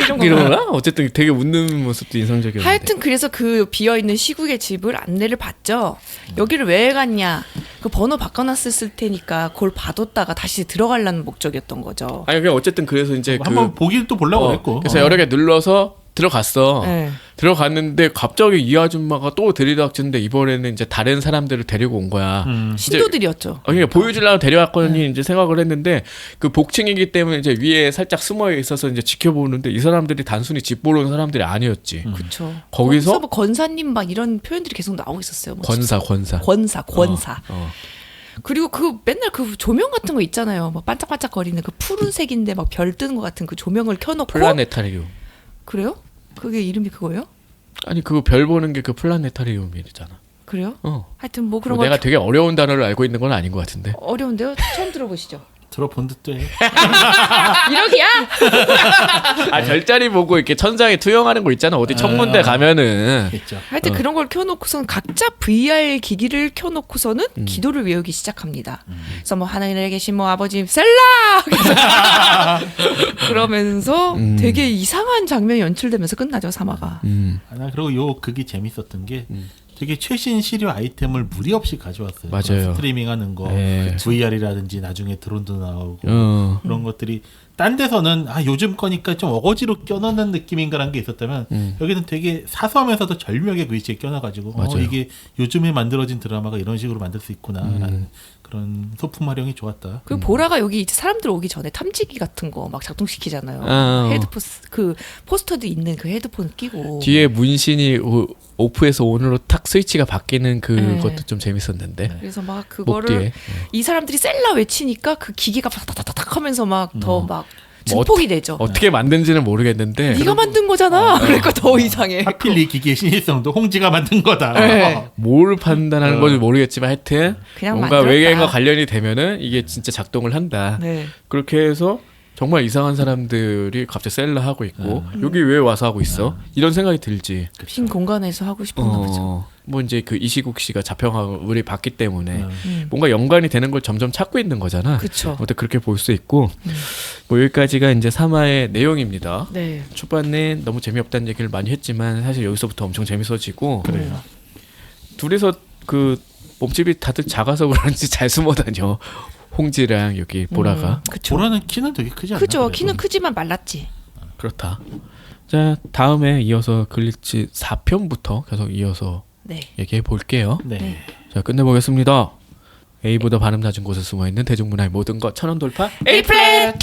이런 거. 이러나? 어쨌든 되게 웃는 모습도 인상적이었는데. 하여튼 그래서 그 비어 있는 시국의 집을 안내를 받죠. 여기를 왜 갔냐? 그 번호 바꿔놨을 테니까 그걸 봐뒀다가 다시 들어가려는 목적이었던 거죠. 아니 그냥 어쨌든 그래서 이제 한번 보기를 또 보려고 했고. 그래서 여러 개 눌러서 들어갔어. 네. 들어갔는데 갑자기 이 아줌마가 또 들이닥치는데 이번에는 이제 다른 사람들을 데리고 온 거야. 신도들이었죠. 그러니까 보여주려고 데려왔거니 이제 생각을 했는데 그 복층이기 때문에 이제 위에 살짝 숨어 있어서 이제 지켜보는데 이 사람들이 단순히 집 보러 온 사람들이 아니었지. 그렇죠. 거기서 뭐 권사님 막 이런 표현들이 계속 나오고 있었어요. 뭐 권사. 권사. 그리고 그 맨날 그 조명 같은 거 있잖아요. 뭐 반짝반짝거리는 그 푸른색인데 막 별 뜨는 것 같은 그 조명을 켜놓고. 플라네타리움. 그래요? 그게 이름이 그거예요? 아니 그거 별 보는 게 그 플라네타리움이잖아. 그래요? 어. 하여튼 뭐 그런 뭐 거 내가 되게 어려운 단어를 알고 있는 건 아닌 것 같은데. 어려운데요? 처음 들어보시죠? 들어본 듯도 해. 이러기야? 별자리 보고 이렇게 천장에 투영하는 거 있잖아. 어디 천문대 가면은. 있죠. 하여튼 그런 걸 켜놓고선 각자 VR 기기를 켜놓고서는 기도를 외우기 시작합니다. 그래서 뭐 하늘에 계신 뭐 아버지 셀라 그러면서 되게 이상한 장면이 연출되면서 끝나죠 3화가. 나 그리고 요 극이 재밌었던 게 되게 최신 시류 아이템을 무리 없이 가져왔어요. 맞아요. 그런 스트리밍하는 거, 네. VR이라든지 나중에 드론도 나오고 그런 것들이 딴 데서는 요즘 거니까 좀 어거지로 껴넣는 느낌인가라는 게 있었다면 여기는 되게 사소하면서도 절묘하게 그 위치에 껴놔가지고 맞아요. 이게 요즘에 만들어진 드라마가 이런 식으로 만들 수 있구나라는 그런 소품 활용이 좋았다. 그 보라가 여기 이제 사람들 오기 전에 탐지기 같은 거 막 작동시키잖아요. 헤드폰 그 포스터도 있는 그 헤드폰 끼고 뒤에 문신이 오프에서 온으로 탁 스위치가 바뀌는 그것도 네. 좀 재밌었는데. 그래서 막 목 그거를 뒤에. 이 사람들이 셀라 외치니까 그 기계가 다다다닥 하면서 막 더 막 뭐 증폭이 되죠. 어떻게 만든지는 모르겠는데. 네가 만든 거잖아. 그러니까 더 이상해. 하필 이 기계의 신일성도 홍지가 만든 거다. 네. 뭘 판단하는 건지 모르겠지만 하여튼 그냥 뭔가 만들었다. 외계인과 관련이 되면은 이게 진짜 작동을 한다. 네. 그렇게 해서 정말 이상한 사람들이 갑자기 셀라 하고 있고 여기 왜 와서 하고 있어? 이런 생각이 들지. 빈 공간에서 하고 싶었나 보죠. 뭐 이제 그 이시국 씨가 자평을 받기 때문에 뭔가 연관이 되는 걸 점점 찾고 있는 거잖아. 그쵸. 어때 그렇게 볼 수 있고 뭐 여기까지가 이제 3화의 내용입니다. 네. 초반에 너무 재미없다는 얘기를 많이 했지만 사실 여기서부터 엄청 재밌어지고 그래요. 둘이서 그 몸집이 다들 작아서 그런지 잘 숨어 다녀. 홍지랑 여기 보라가. 그쵸. 보라는 키는 되게 크지 않나? 그죠. 그래도? 키는 크지만 말랐지. 그렇다. 자 다음에 이어서 글리치 4편부터 계속 이어서 네. 얘기해 볼게요. 네. 자 끝내보겠습니다. A보다 발음 낮은 곳에 숨어있는 대중문화의 모든 것 천원 돌파 A 플랫!